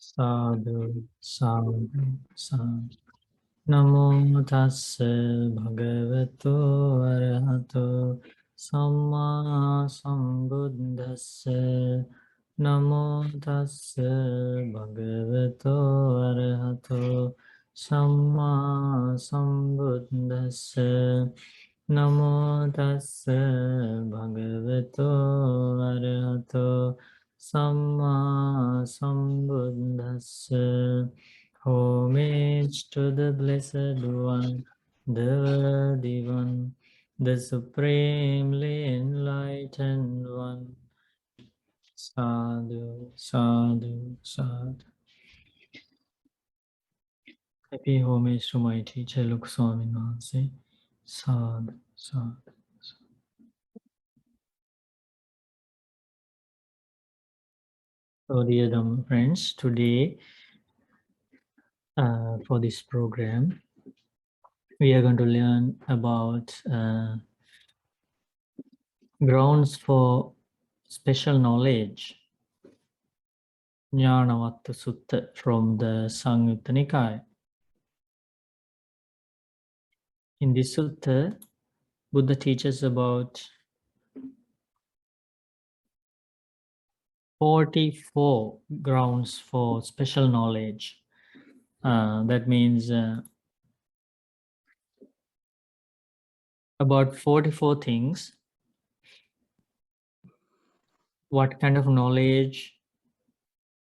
Sadhu, sadhu, sadhu. Namo tassa bhagavato arahato samma sambuddhassa. Namo tassa bhagavato arahato samma sambuddhassa. Namo tassa bhagavato arahato samma sambuddhassa. Homage to the Blessed One, the Worthy One, the Supremely Enlightened One. Sadhu, sadhu, sadhu. Happy homage to my teacher, Luk Swamin Wahanse. Sadhu, sadhu. So, dear Dhamma friends, today for this program, we are going to learn about grounds for special knowledge, Jnanavatta Sutta from the Samyutta Nikaya. In this sutta, Buddha teaches about 44 grounds for special knowledge. That means about 44 things. What kind of knowledge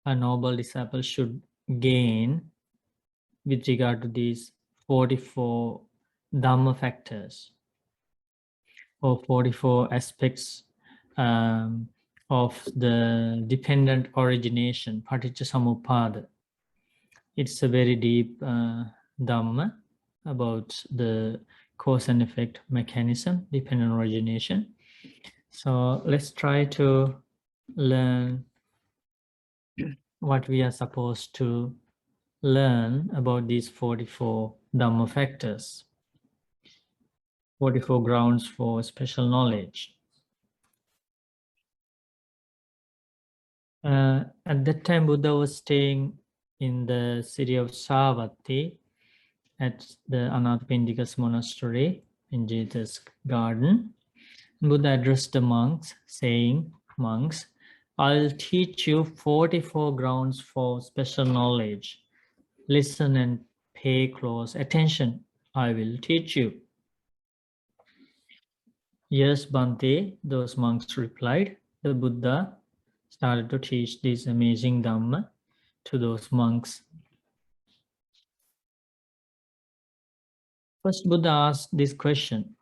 a noble disciple should gain with regard to these 44 Dhamma factors or 44 aspects of the dependent origination, Paticca Samuppada. It's a very deep Dhamma about the cause and effect mechanism, dependent origination. So let's try to learn what we are supposed to learn about these 44 Dhamma factors, 44 grounds for special knowledge. At that time, Buddha was staying in the city of Savatthi at the Anathapindika's monastery in Jeta's garden. Buddha addressed the monks, saying, "Monks, I'll teach you 44 grounds for special knowledge. Listen and pay close attention. I will teach you." "Yes, Bhante," those monks replied. The Buddha started to teach this amazing Dhamma to those monks. First, Buddha asked this question,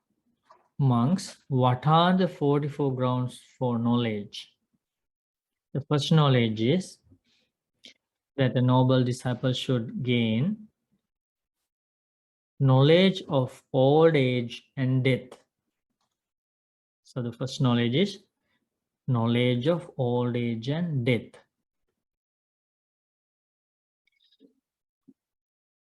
"Monks, what are the 44 grounds for knowledge?" The first knowledge is that a noble disciple should gain knowledge of old age and death. So the first knowledge is knowledge of old age and death.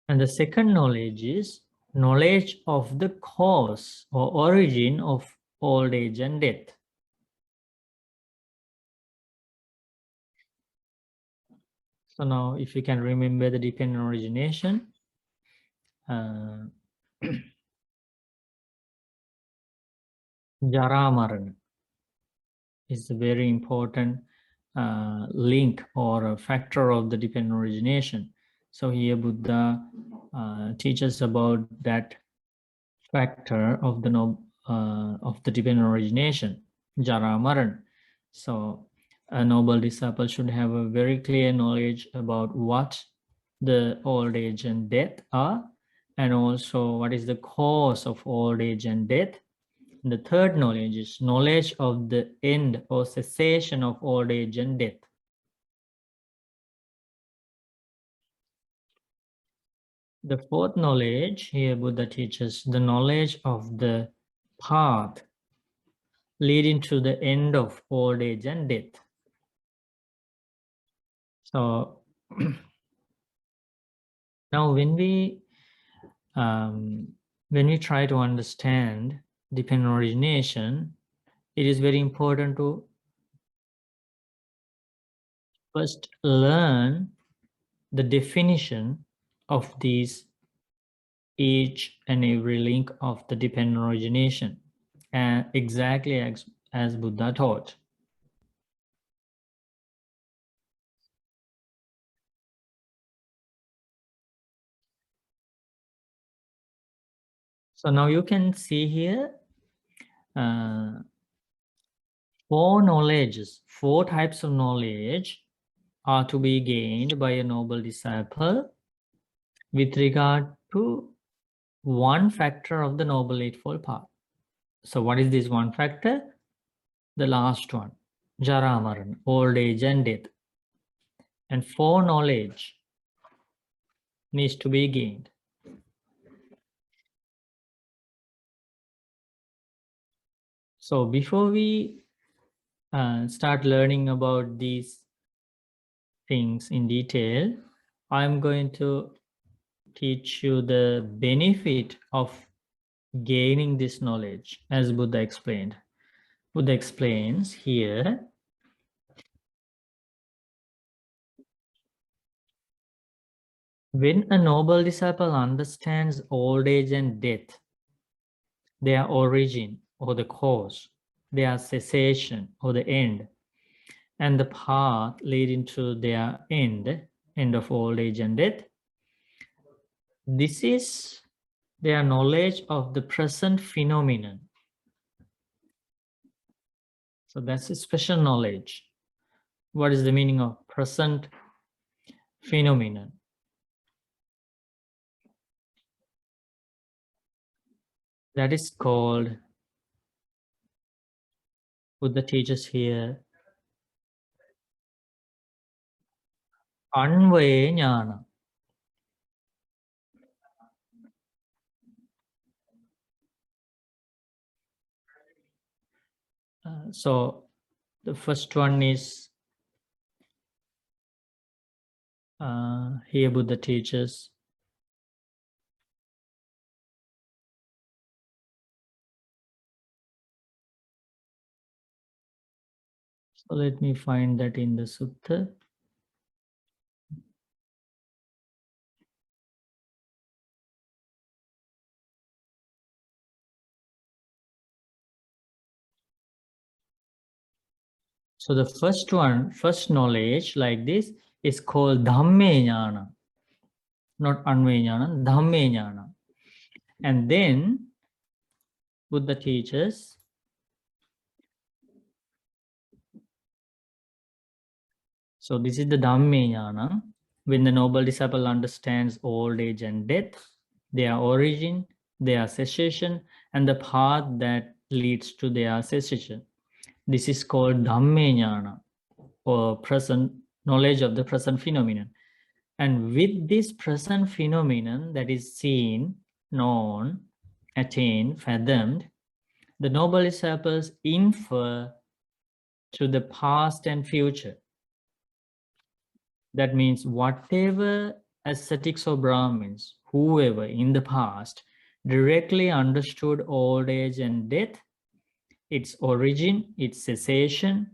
And the second knowledge is knowledge of the cause or origin of old age and death. So now if you can remember the dependent origination, Jara Marana is a very important link or a factor of the dependent origination. So here Buddha teaches about that factor of the dependent origination, Jara Maran. So a noble disciple should have a very clear knowledge about what the old age and death are, and also what is the cause of old age and death. And the third knowledge is knowledge of the end or cessation of old age and death. The fourth knowledge, here Buddha teaches the knowledge of the path leading to the end of old age and death. So now when we try to understand dependent origination, it is very important to first learn the definition of these each and every link of the dependent origination, and exactly as Buddha taught. So now you can see here four types of knowledge are to be gained by a noble disciple with regard to one factor of the Noble Eightfold Path. So what is this one factor? The last one, Jara Marana, old age and death. And four knowledge needs to be gained. So before we start learning about these things in detail, I'm going to teach you the benefit of gaining this knowledge, as Buddha explained. Buddha explains here, when a noble disciple understands old age and death, their origin or the cause, their cessation or the end, and the path leading to their end of old age and death, this is their knowledge of the present phenomenon. So that's a special knowledge. What is the meaning of present phenomenon? That is called, Buddha teaches here, Unveiling jnana. So the first one is, here Buddha teaches, so let me find that in the sutta. So the first knowledge like this is called Dhamme jnana, not Anve jnana, Dhamme jnana. And then Buddha teaches, so this is the Dhamme jnana, when the noble disciple understands old age and death, their origin, their cessation, and the path that leads to their cessation. This is called Dhamme jnana, or present knowledge of the present phenomenon. And with this present phenomenon that is seen, known, attained, fathomed, the noble disciples infer to the past and future. That means whatever ascetics or Brahmins, whoever in the past directly understood old age and death, its origin, its cessation,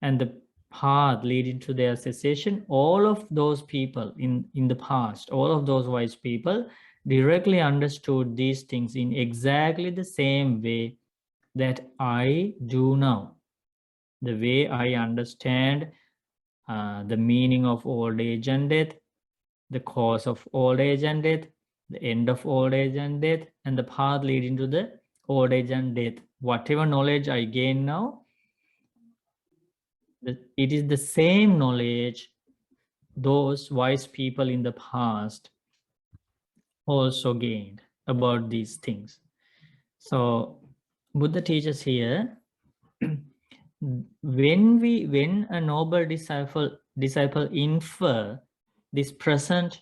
and the path leading to their cessation, all of those people in the past, all of those wise people directly understood these things in exactly the same way that I do now. The way I understand the meaning of old age and death, the cause of old age and death, the end of old age and death, and the path leading to the old age and death. Whatever knowledge I gain now, it is the same knowledge those wise people in the past also gained about these things. So Buddha teaches here, when a noble disciple infer this present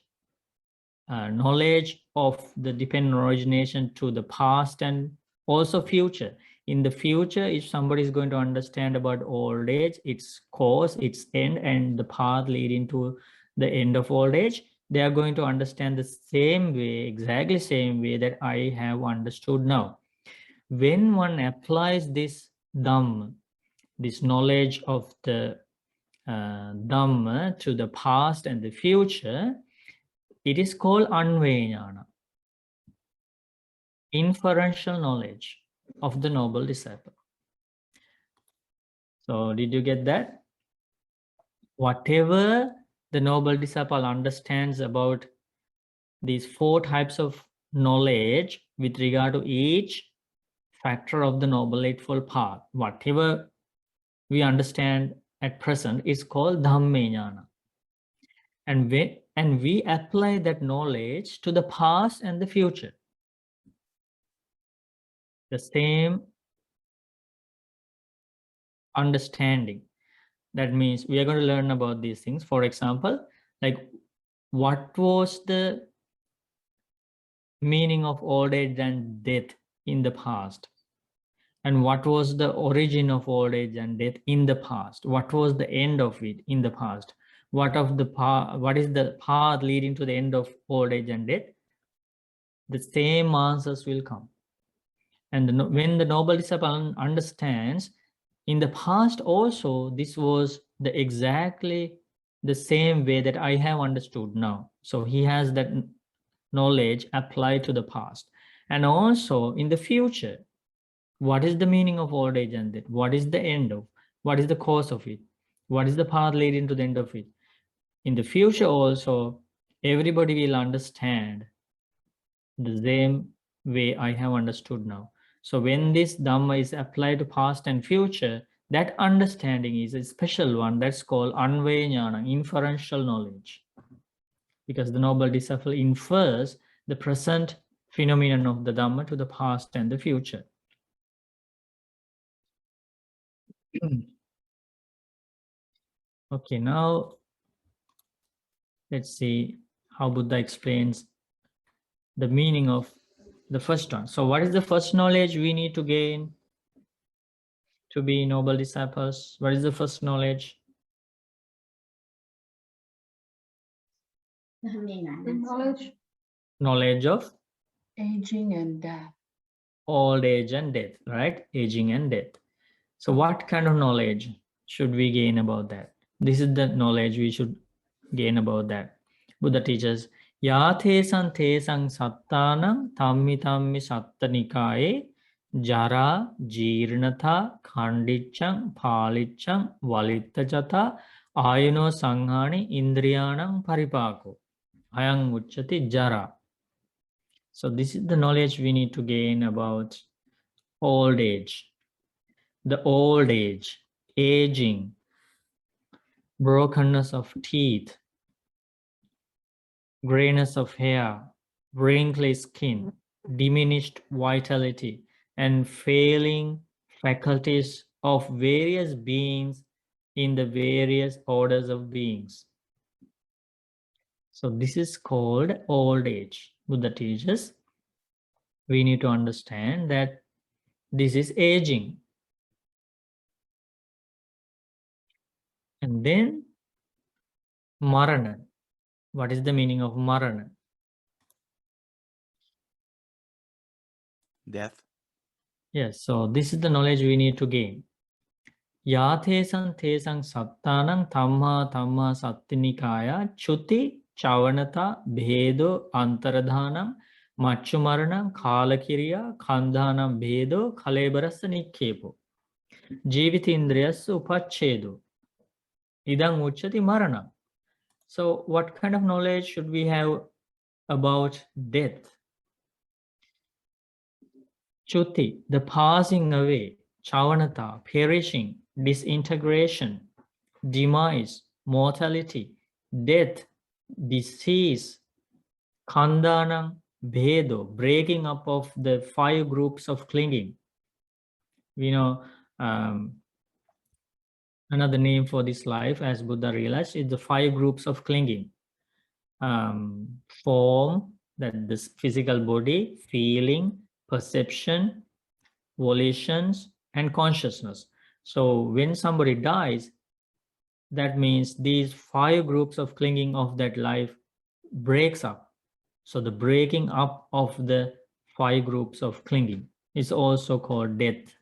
knowledge of the dependent origination to the past and also future. In the future, if somebody is going to understand about old age, its cause, its end, and the path leading to the end of old age, they are going to understand the same way, exactly same way that I have understood now. When one applies this Dhamma, this knowledge of the Dhamma to the past and the future, it is called Anveiling, inferential knowledge of the noble disciple. So did you get that? Whatever the noble disciple understands about these 4 types of knowledge with regard to each factor of the Noble Eightfold Path, whatever we understand at present is called Dhamma. And we apply that knowledge to the past and the future. The same understanding. That means we are going to learn about these things. For example, like what was the meaning of old age and death in the past? And what was the origin of old age and death in the past? What was the end of it in the past? What is the path leading to the end of old age and death? The same answers will come. And when the noble disciple understands, in the past also, this was exactly the same way that I have understood now. So he has that knowledge applied to the past. And also in the future, what is the meaning of old age and death? What is the end of? What is the cause of it? What is the path leading to the end of it? In the future also, everybody will understand the same way I have understood now. So when this Dhamma is applied to past and future, that understanding is a special one that's called Unveiling, inferential knowledge. Because the noble disciple infers the present phenomenon of the Dhamma to the past and the future. Okay, now let's see how Buddha explains the meaning of the first one. So what is the first knowledge we need to gain to be noble disciples? What is the first knowledge? The Knowledge of aging and death. old age and death, right? Aging and death. So what kind of knowledge should we gain about that? This is the knowledge we should gain about that. Buddha teaches, Yātesang tesang sattanam tammi tammi sattanikaye jara jirnatha khandiccang paliccang valittajata ayuno sanghani indriyanam paripako ayang uchati jara. So this is the knowledge we need to gain about old age. The old age, aging, brokenness of teeth, grayness of hair, wrinkly skin, diminished vitality, and failing faculties of various beings in the various orders of beings. So this is called old age. Buddha teaches we need to understand that this is aging. And then Marana. What is the meaning of Marana? Death. Yes, so this is the knowledge we need to gain. Yātesang tesang sattanang tamma tamma sattinikaya chuti chavanata bhedo antaradhanam machumaranam kalakiriya kandhanam bhedo kalebarasa nikkepo jivitindriyas upacchedo idang uchati maranam. So what kind of knowledge should we have about death? Chuti, the passing away, chavanata, perishing, disintegration, demise, mortality, death, disease, kandhanam, bhedo, breaking up of the 5 groups of clinging. We know another name for this life, as Buddha realized, is the 5 groups of clinging. Form, that this physical body, feeling, perception, volitions, and consciousness. So when somebody dies, that means these 5 groups of clinging of that life breaks up. So the breaking up of the 5 groups of clinging is also called death.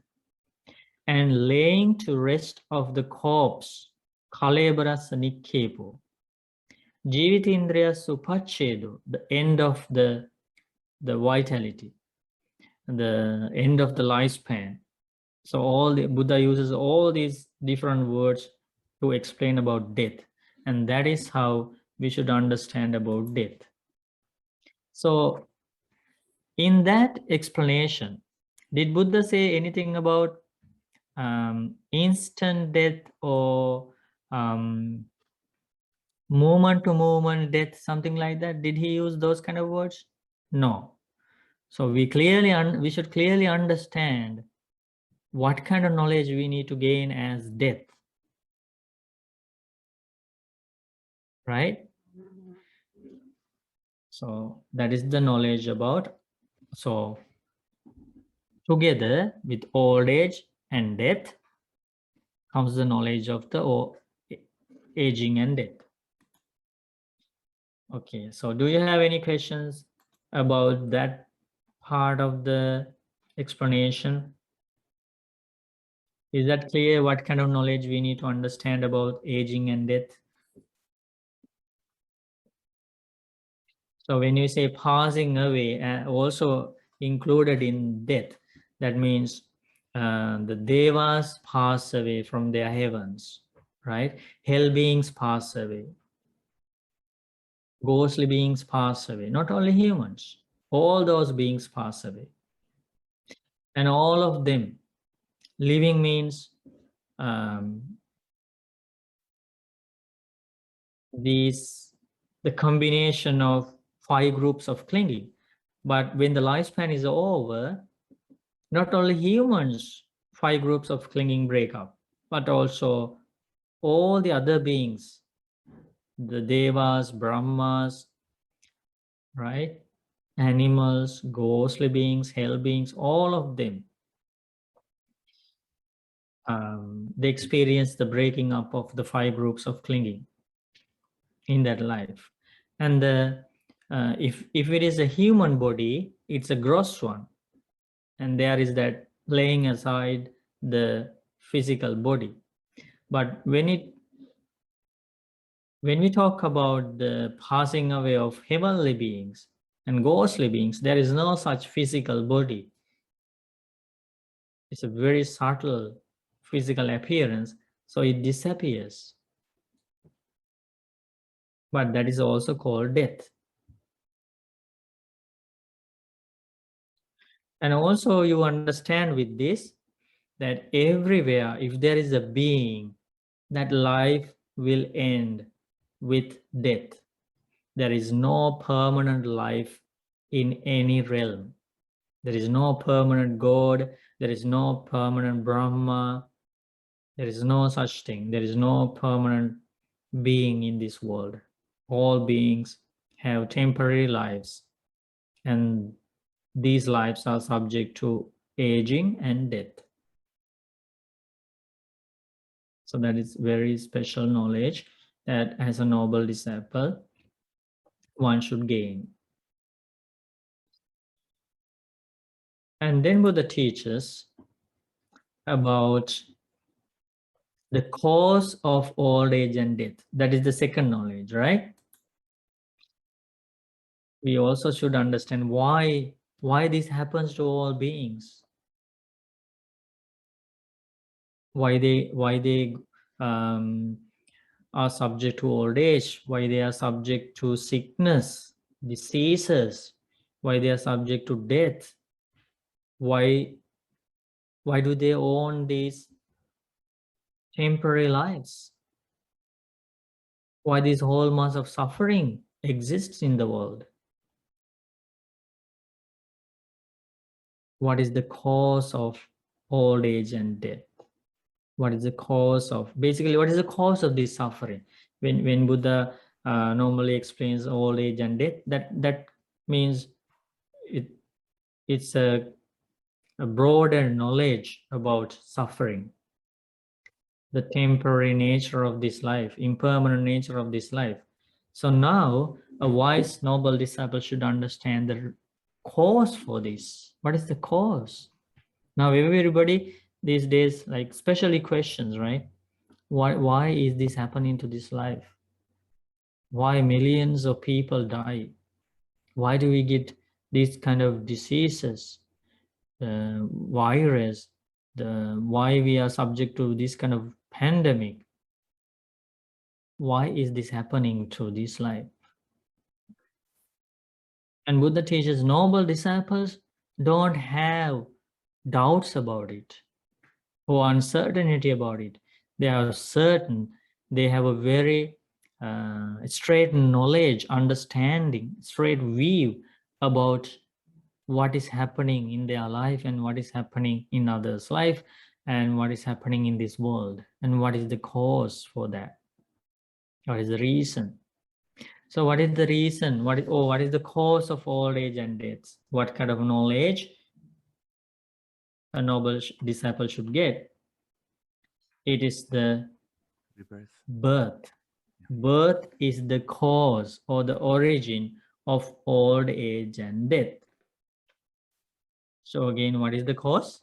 And laying to rest of the corpse Kalebaras nikkepo. Jivitindriya supachedo, the end of the vitality, the end of the lifespan. So all the Buddha uses all these different words to explain about death. And that is how we should understand about death. So in that explanation, did Buddha say anything about instant death or moment to moment death, something like that? Did he use those kind of words? No. So we should clearly understand what kind of knowledge we need to gain as death, right? So that is the knowledge about. So together with old age and death comes the knowledge of the aging and death. Okay, so do you have any questions about that part of the explanation? Is that clear what kind of knowledge we need to understand about aging and death? So when you say passing away, also included in death, that means the devas pass away from their heavens, right? Hell beings pass away. Ghostly beings pass away. Not only humans, all those beings pass away. And all of them, living means the combination of 5 groups of clinging. But when the lifespan is over, not only humans, 5 groups of clinging break up, but also all the other beings, the devas, brahmas, right? Animals, ghostly beings, hell beings, all of them, they experience the breaking up of the 5 groups of clinging in that life. And if it is a human body, it's a gross one. And there is that laying aside the physical body. But when we talk about the passing away of heavenly beings and ghostly beings, there is no such physical body. It's a very subtle physical appearance, so it disappears. But that is also called death. And also you understand with this that everywhere, if there is a being, that life will end with death. There is no permanent life in any realm. There is no permanent God. There is no permanent Brahma. There is no such thing. There is no permanent being in this world. All beings have temporary lives, and these lives are subject to aging and death. So that is very special knowledge that as a noble disciple, one should gain. And then Buddha teaches about the cause of old age and death. That is the second knowledge, right? We also should understand why this happens to all beings. Why they are subject to old age, why they are subject to sickness, diseases, why they are subject to death, why do they own these temporary lives, why this whole mass of suffering exists in the world. What is the cause of old age and death? What is the cause of, basically, what is the cause of this suffering? When Buddha normally explains old age and death, that means it's a broader knowledge about suffering, the temporary nature of this life, impermanent nature of this life. So now a wise noble disciple should understand the cause for this. What is the cause? Now everybody these days, like especially questions, right? Why is this happening to this life? Why millions of people die? Why do we get these kind of diseases, virus, why we are subject to this kind of pandemic? Why is this happening to this life? And Buddha teaches noble disciples don't have doubts about it or uncertainty about it. They are certain. They have a very straight knowledge, understanding, straight view about what is happening in their life and what is happening in others' life and what is happening in this world and what is the cause for that. What is the reason? So what is the reason? What is the cause of old age and death? What kind of knowledge a noble disciple should get? It is the Rebirth. birth. Birth is the cause or the origin of old age and death. So again, what is the cause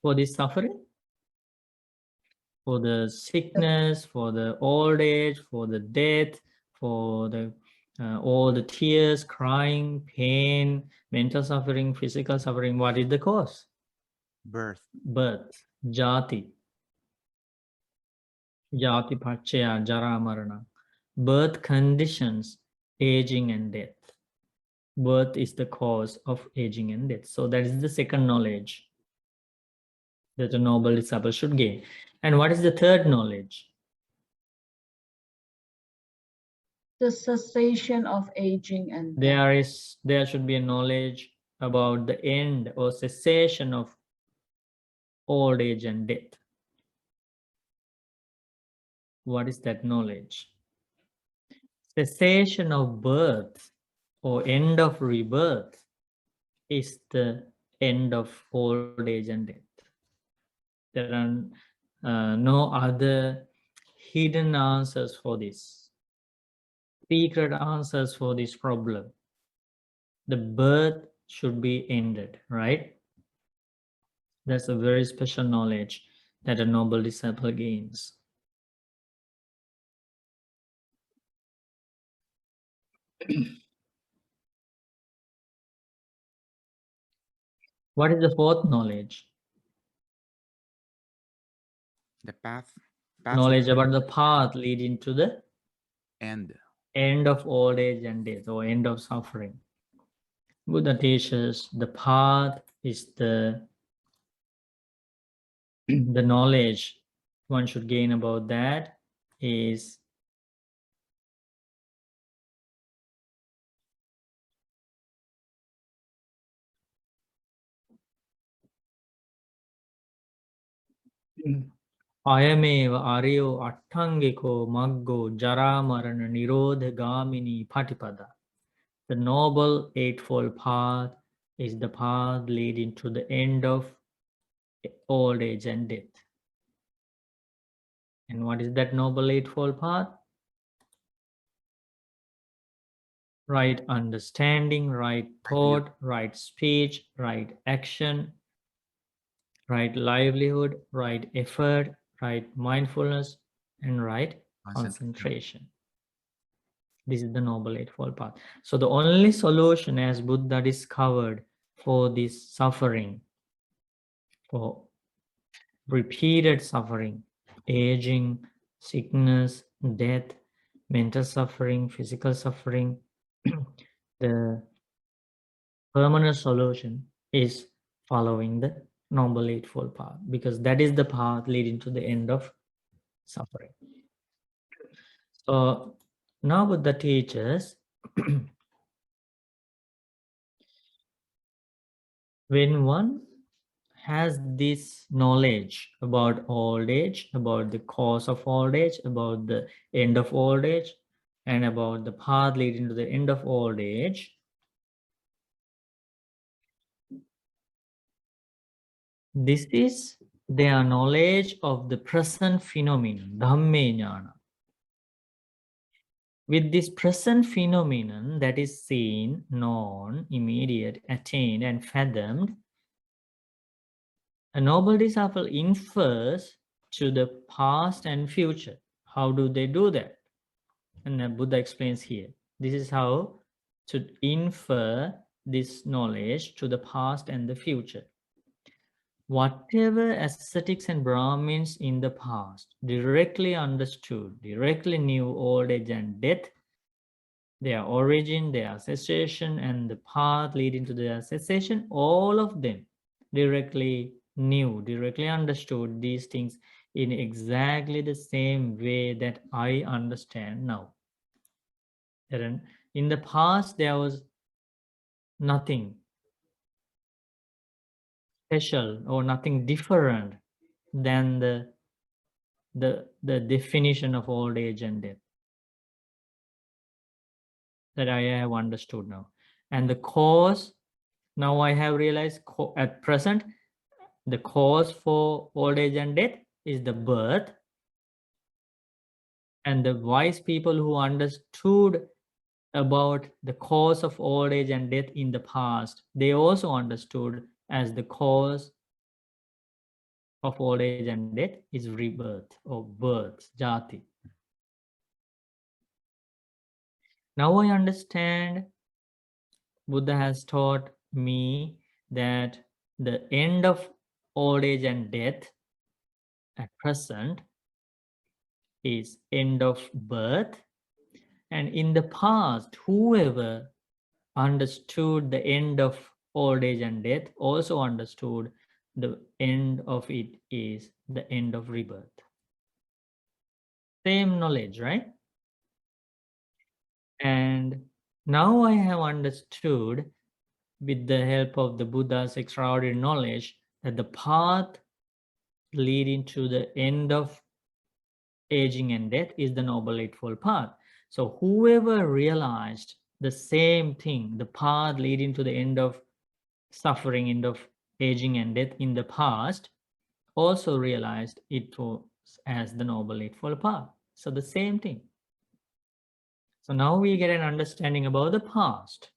for this suffering? For the sickness, for the old age, for the death, for the all the tears, crying, pain, mental suffering, physical suffering. What is the cause? Birth. Birth, jati. Jati pachaya, jara marana. Birth conditions, aging and death. Birth is the cause of aging and death. So that is the second knowledge that a noble disciple should gain. And what is the third knowledge? The cessation of aging and death. There should be a knowledge about the end or cessation of old age and death. What is that knowledge? Cessation of birth or end of rebirth is the end of old age and death. There are no other hidden answers for this, secret answers for this problem. The birth should be ended, right? That's a very special knowledge that a noble disciple gains. What is the fourth knowledge? The path Knowledge about the path leading to the end of old age and death or end of suffering. Buddha teaches the path is the knowledge one should gain about that is ayameva aryo attangiko maggo jaramarana nirodha gamini patipada. The noble eightfold path is the path leading to the end of old age and death. And what is that noble eightfold path? Right understanding, right thought, right speech, right action, right livelihood, right effort, right mindfulness, and right concentration. This is the Noble Eightfold Path. So the only solution, as Buddha discovered, for this suffering, for repeated suffering, aging, sickness, death, mental suffering, physical suffering, the permanent solution is following the Noble Eightfold Path, because that is the path leading to the end of suffering. So now Buddha teaches when one has this knowledge about old age, about the cause of old age, about the end of old age, and about the path leading to the end of old age, this is their knowledge of the present phenomenon, dhamme jnana. With this present phenomenon that is seen, known, immediate, attained, and fathomed, a noble disciple infers to the past and future. How do they do that? And then Buddha explains here. This is how to infer this knowledge to the past and the future. Whatever ascetics and Brahmins in the past directly understood, directly knew old age and death, their origin, their cessation, and the path leading to their cessation, all of them directly knew, directly understood these things in exactly the same way that I understand now. And in the past, there was nothing special or nothing different than the definition of old age and death that I have understood now. And the cause, now I have realized at present, the cause for old age and death is the birth. And the wise people who understood about the cause of old age and death in the past, they also understood as the cause of old age and death is rebirth or birth, jati. Now I understand Buddha has taught me that the end of old age and death at present is end of birth. And in the past, whoever understood the end of old age and death also understood the end of it is the end of rebirth. Same knowledge, right? And now I have understood, with the help of the Buddha's extraordinary knowledge, that the path leading to the end of aging and death is the Noble Eightfold Path. So whoever realized the same thing, the path leading to the end of suffering, end of aging and death in the past, also realized it was as the Noble Eightfold Path. So the same thing. So now we get an understanding about the past,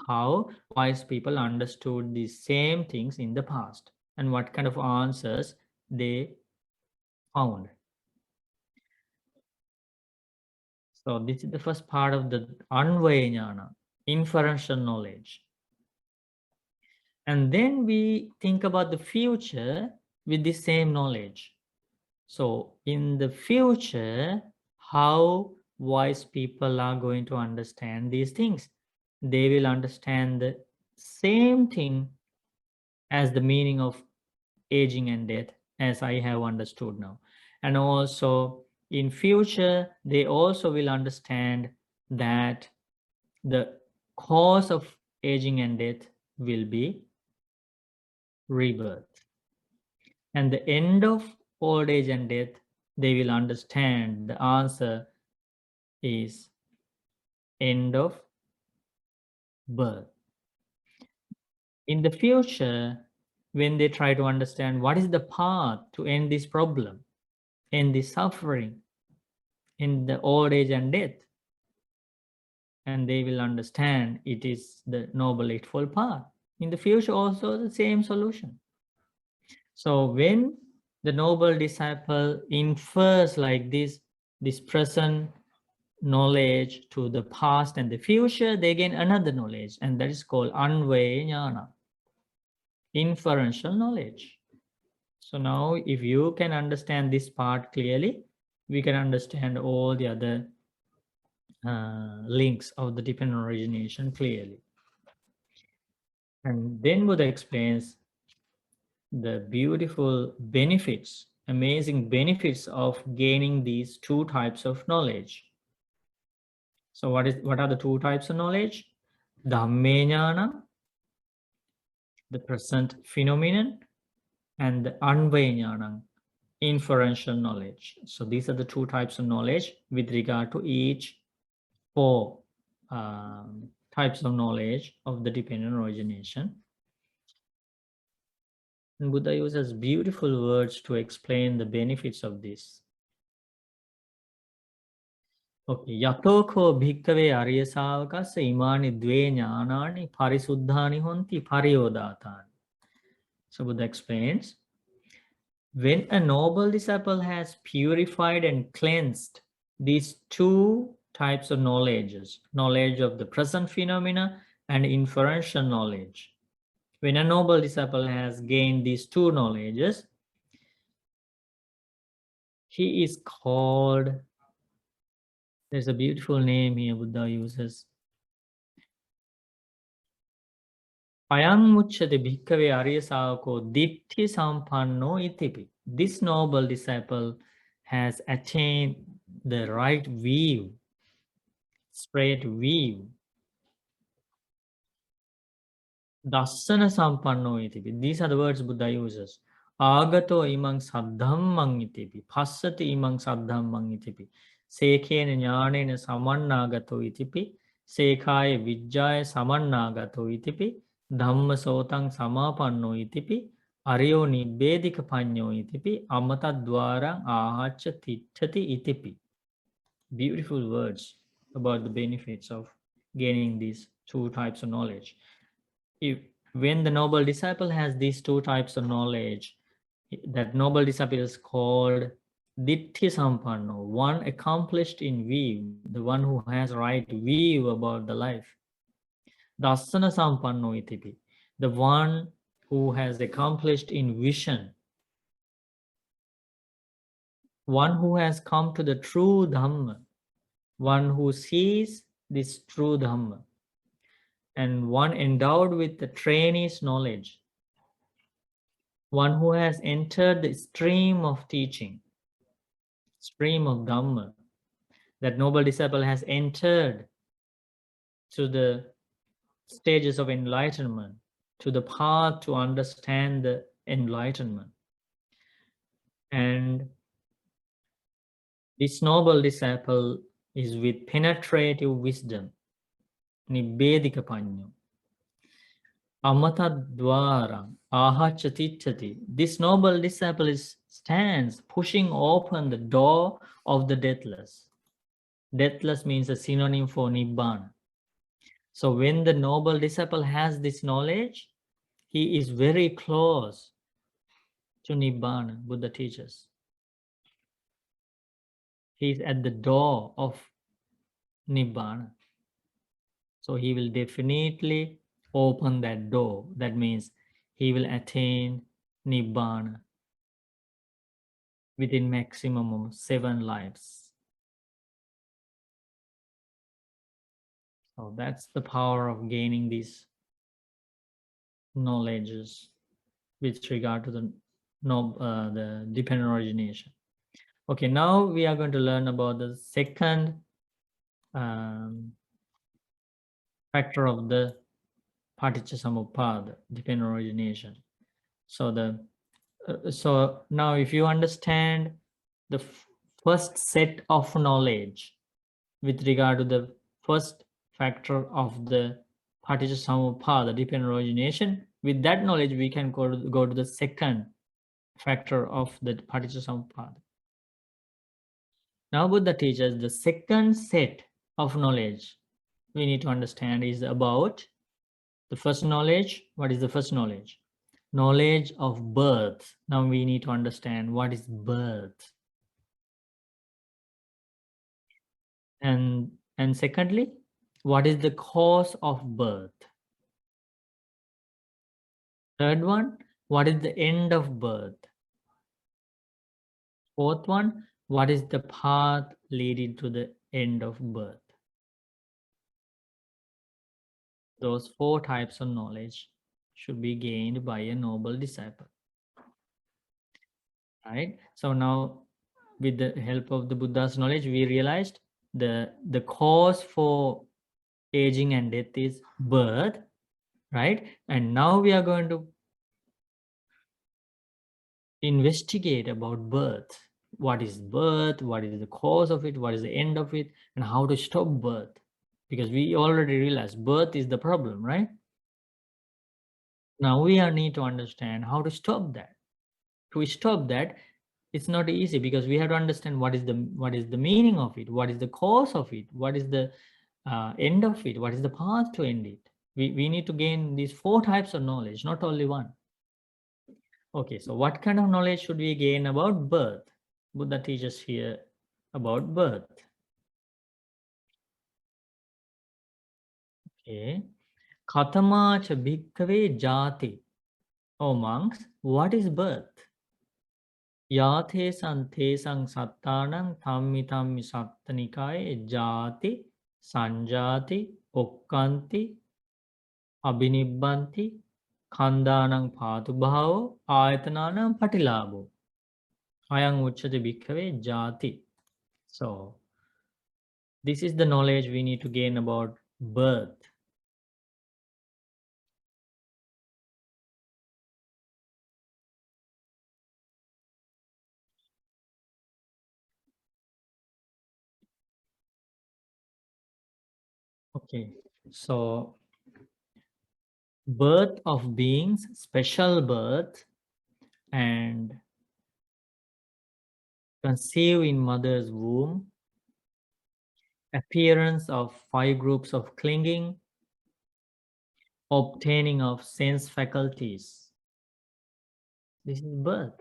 how wise people understood these same things in the past and what kind of answers they found. So this is the first part of the Unveiling, inferential knowledge. And then we think about the future with the same knowledge. So in the future, how wise people are going to understand these things? They will understand the same thing as the meaning of aging and death as I have understood now. And also in future, they also will understand that the cause of aging and death will be rebirth. And the end of old age and death, they will understand the answer is end of birth. In the future, when they try to understand what is the path to end this problem, end this suffering, in the old age and death, and they will understand it is the Noble Eightfold Path. In the future also the same solution. So when the noble disciple infers like this present knowledge to the past and the future, they gain another knowledge, and that is called Unveiling, inferential knowledge. So now if you can understand this part clearly, we can understand all the other links of the dependent origination clearly. And then Buddha explains the beautiful benefits, amazing benefits of gaining these two types of knowledge. So what are the two types of knowledge? Dhammejnana, the present phenomenon, and the Unveiling, inferential knowledge. So these are the two types of knowledge with regard to each four types of knowledge of the dependent origination. And Buddha uses beautiful words to explain the benefits of this. Okay, yatoko bhikkhave arya savakassa imani dve jnanani parisuddhani honti pariyodhatani. So Buddha explains When a noble disciple has purified and cleansed these two types of knowledges, knowledge of the present phenomena and inferential knowledge, when a noble disciple has gained these two knowledges, he is called, there's a beautiful name here Buddha uses, Ayam mucchate bhikkhave arya savako ditthi sampanno itipi. This noble disciple has attained the right view, straight view. Dassana sampanno itipi. These are the words Buddha uses. Agato imang saddhammang itipi. Passati imang saddhammang itipi. Sekena jnanena samannagato itipi. Sekaya vijjaya samannagato itipi. Dhamma sotang samapanno itipi. Aryo nibbedika panyo itipi. Amata dwarang ahaccha titthati itipi. Beautiful words about the benefits of gaining these two types of knowledge. When the noble disciple has these two types of knowledge, that noble disciple is called Ditti Sampanno, one accomplished in view, the one who has right view about the life. Dassana Sampanno itipi, the one who has accomplished in vision, one who has come to the true Dhamma, one who sees this true Dhamma, and one endowed with the trainee's knowledge, one who has entered the stream of teaching, stream of Dhamma. That noble disciple has entered to the stages of enlightenment, to the path to understand the enlightenment. And this noble disciple is with penetrative wisdom, nibbedika panyo. Amata dwarang ahaccha titthati. This noble disciple stands pushing open the door of the deathless. Deathless means a synonym for Nibbana. So when the noble disciple has this knowledge, he is very close to Nibbana, Buddha teaches. He is at the door of Nibbana. So he will definitely open that door. That means he will attain Nibbana within maximum of 7 lives. So that's the power of gaining these knowledges with regard to the dependent origination. Okay, now we are going to learn about the second factor of the Paticcasamuppada, dependent origination. So so now if you understand the first set of knowledge with regard to the first factor of the Paticcasamuppada, dependent origination, with that knowledge we can go to the second factor of the Paticcasamuppada. Now Buddha teaches the second set of knowledge we need to understand is about the first knowledge. What is the first knowledge? Knowledge of birth. Now we need to understand what is birth. And secondly, what is the cause of birth? Third one, what is the end of birth? Fourth one, what is the path leading to the end of birth? Those 4 types of knowledge should be gained by a noble disciple. Right? So now with the help of the Buddha's knowledge, we realized the cause for aging and death is birth, right? And now we are going to investigate about birth. What is birth? What is the cause of it? What is the end of it? And how to stop birth? Because we already realized birth is the problem, right? Now we need to understand how to stop that. To stop that, it's not easy because we have to understand what is the meaning of it, what is the cause of it, what is the end of it, what is the path to end it. We need to gain these 4 types of knowledge, not only one. Okay, so what kind of knowledge should we gain about birth? Buddha teaches here about birth. Okay. Katamacha bhikkhave jati. Oh monks, what is birth? Yathe sante sang sattanang tammi tammi sattanikaye jati sanjati okkanti abhinibbanti khandanang patubhavo ayatananang patilabo. Ayang uchate bhikkhave jati. So this is the knowledge we need to gain about birth. Okay, so birth of beings, special birth, and conceive in mother's womb, appearance of 5 groups of clinging, obtaining of sense faculties. This is birth.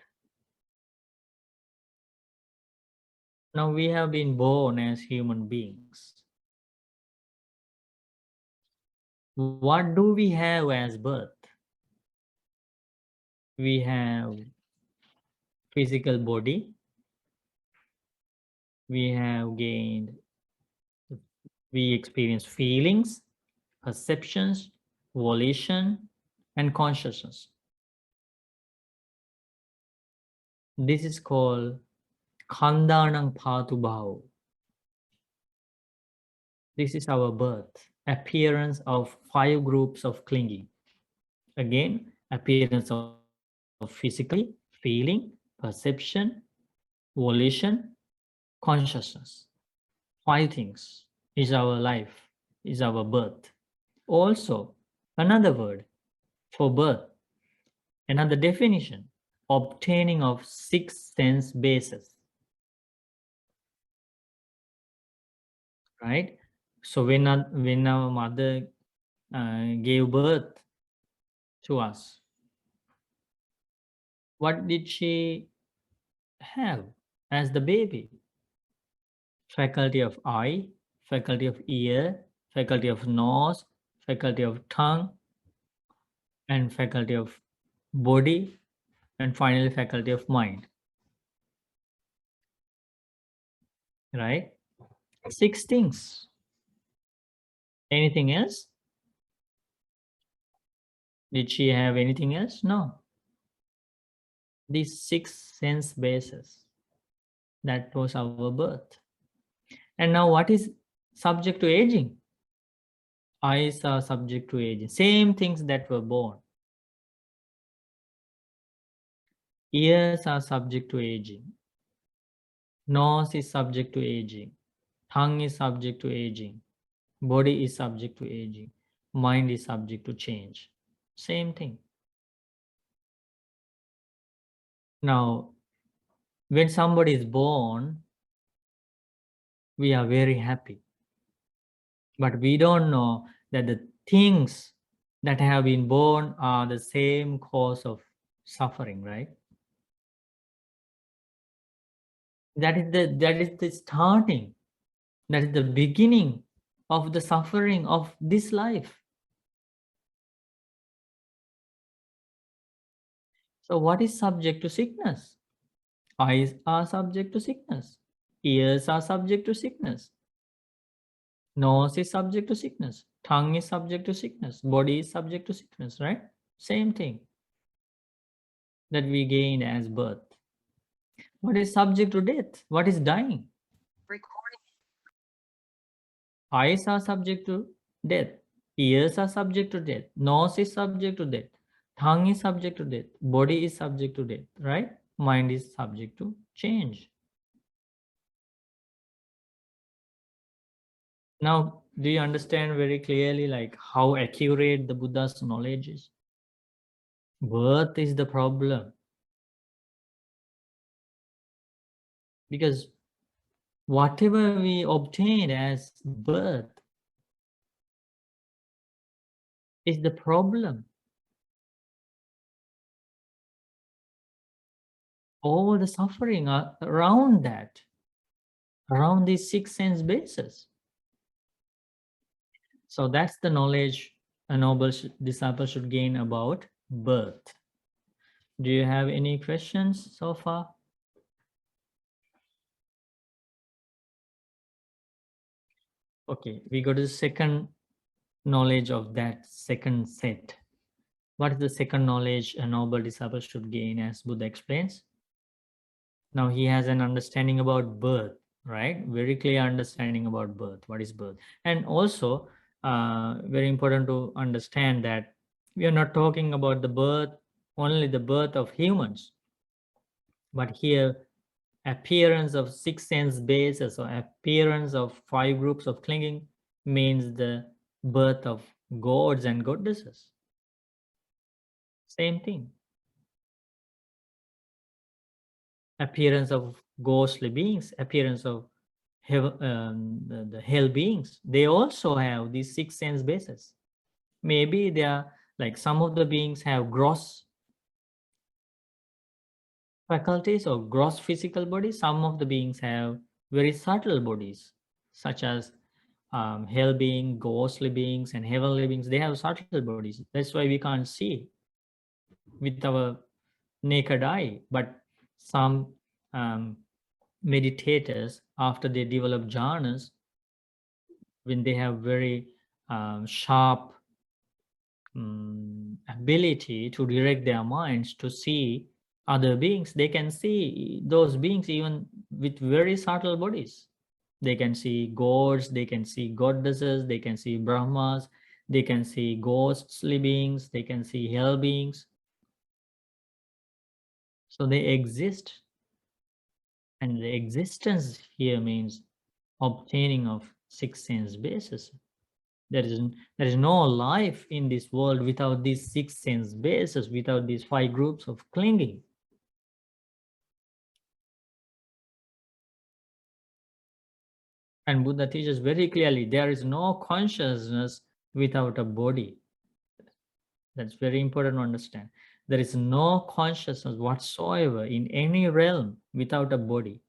Now we have been born as human beings. What do we have as birth? We have physical body. We have gained, we experience feelings, perceptions, volition, and consciousness. This is called Khandanang Patubhau. This is our birth, appearance of 5 groups of clinging. Again, appearance of physically, feeling, perception, volition, consciousness. 5 things is our life, is our birth. Also, another word for birth, another definition, obtaining of 6 sense bases. Right? So when our mother gave birth to us, what did she have as the baby? Faculty of eye, faculty of ear, faculty of nose, faculty of tongue, and faculty of body, and finally faculty of mind. Right? 6 things. Anything else? Did she have anything else? No. These 6 sense bases. That was our birth. And now what is subject to aging? Eyes are subject to aging. Same things that were born. Ears are subject to aging. Nose is subject to aging. Tongue is subject to aging. Body is subject to aging. Mind is subject to change. Same thing. Now, when somebody is born, we are very happy. But we don't know that the things that have been born are the same cause of suffering, right? That is the starting. That is the beginning of the suffering of this life. So what is subject to sickness? Eyes are subject to sickness. Ears are subject to sickness. Nose is subject to sickness. Tongue is subject to sickness. Body is subject to sickness, right? Same thing that we gain as birth. What is subject to death? What is dying? Eyes are subject to death. Ears are subject to death. Nose is subject to death. Tongue is subject to death. Body is subject to death, right? Mind is subject to change. Now, do you understand very clearly like how accurate the Buddha's knowledge is? Birth is the problem. Because whatever we obtain as birth is the problem. all the suffering around that, around these 6 sense bases. So that's the knowledge a noble disciple should gain about birth. Do you have any questions so far? Okay, we go to the second knowledge of that second set. What is the second knowledge a noble disciple should gain, as Buddha explains? Now he has an understanding about birth, right? Very clear understanding about birth. What is birth? And also, very important to understand that we are not talking about the birth, only the birth of humans, but here appearance of 6 sense bases or appearance of 5 groups of clinging means the birth of gods and goddesses. Same thing. Appearance of ghostly beings, appearance of the hell beings, they also have these 6 sense bases. Maybe they are like some of the beings have gross faculties or gross physical bodies. Some of the beings have very subtle bodies, such as hell being, ghostly beings, and heavenly beings. They have subtle bodies. That's why we can't see with our naked eye. But some meditators, after they develop jhanas, when they have very sharp ability to direct their minds to see other beings, they can see those beings even with very subtle bodies. They can see gods, they can see goddesses, they can see brahmas, they can see ghostly beings, they can see hell beings. So they exist, and the existence here means obtaining of 6 sense bases. There is no life in this world without these 6 sense bases, without these 5 groups of clinging. And Buddha teaches very clearly, there is no consciousness without a body. That's very important to understand. There is no consciousness whatsoever in any realm without a body.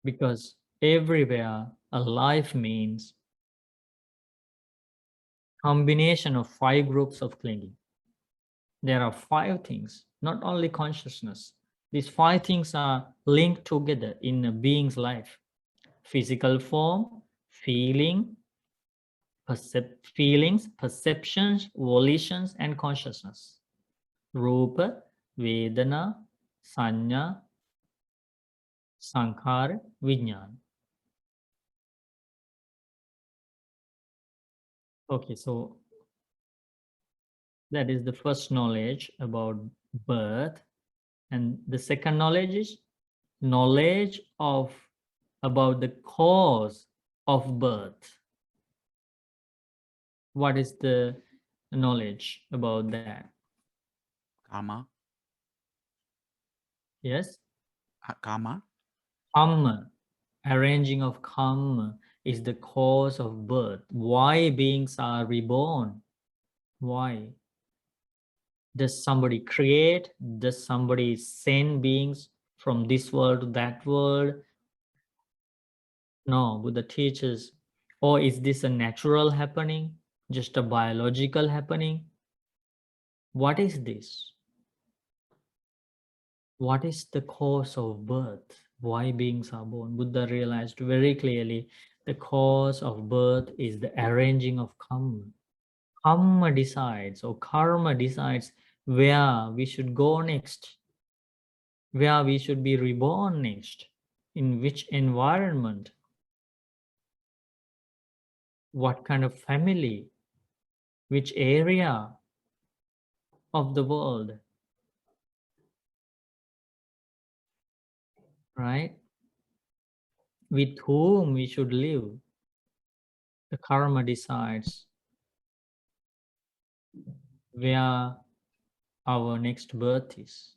Because everywhere a life means combination of 5 groups of clinging. There are 5 things, not only consciousness. These 5 things are linked together in a being's life: physical form, feelings, perceptions, volitions, and consciousness. Rupa, Vedana, Sanya, Sankhara, Vijnana. Okay, so that is the first knowledge about birth. And the second knowledge is knowledge of about the cause of birth. What is the knowledge about that? Karma. Yes? Karma. Karma, arranging of karma is the cause of birth. Why beings are reborn? Why? Does somebody create? Does somebody send beings from this world to that world? No, Buddha teaches, or is this a natural happening? Just a biological happening? What is this? What is the cause of birth? Why beings are born? Buddha realized very clearly the cause of birth is the arranging of karma. Karma decides, or karma decides, where we should go next, where we should be reborn next, in which environment, what kind of family, which area of the world, right? With whom we should live. The karma decides where our next birth is.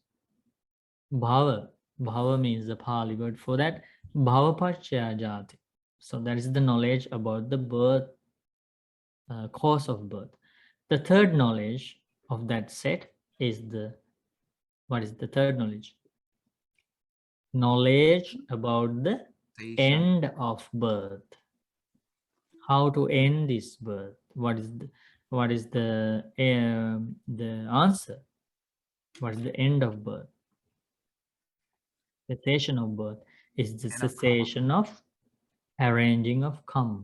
Bhava. Bhava means the Pali word for that. Bhava pachya jati. So that is the knowledge about the birth, cause of birth. The third knowledge of that set is what is the third knowledge? Knowledge about the Cessation. end of birth. How to end this birth? What is the answer? What is the end of birth? Cessation of birth is the End of karma. cessation of arranging of karma.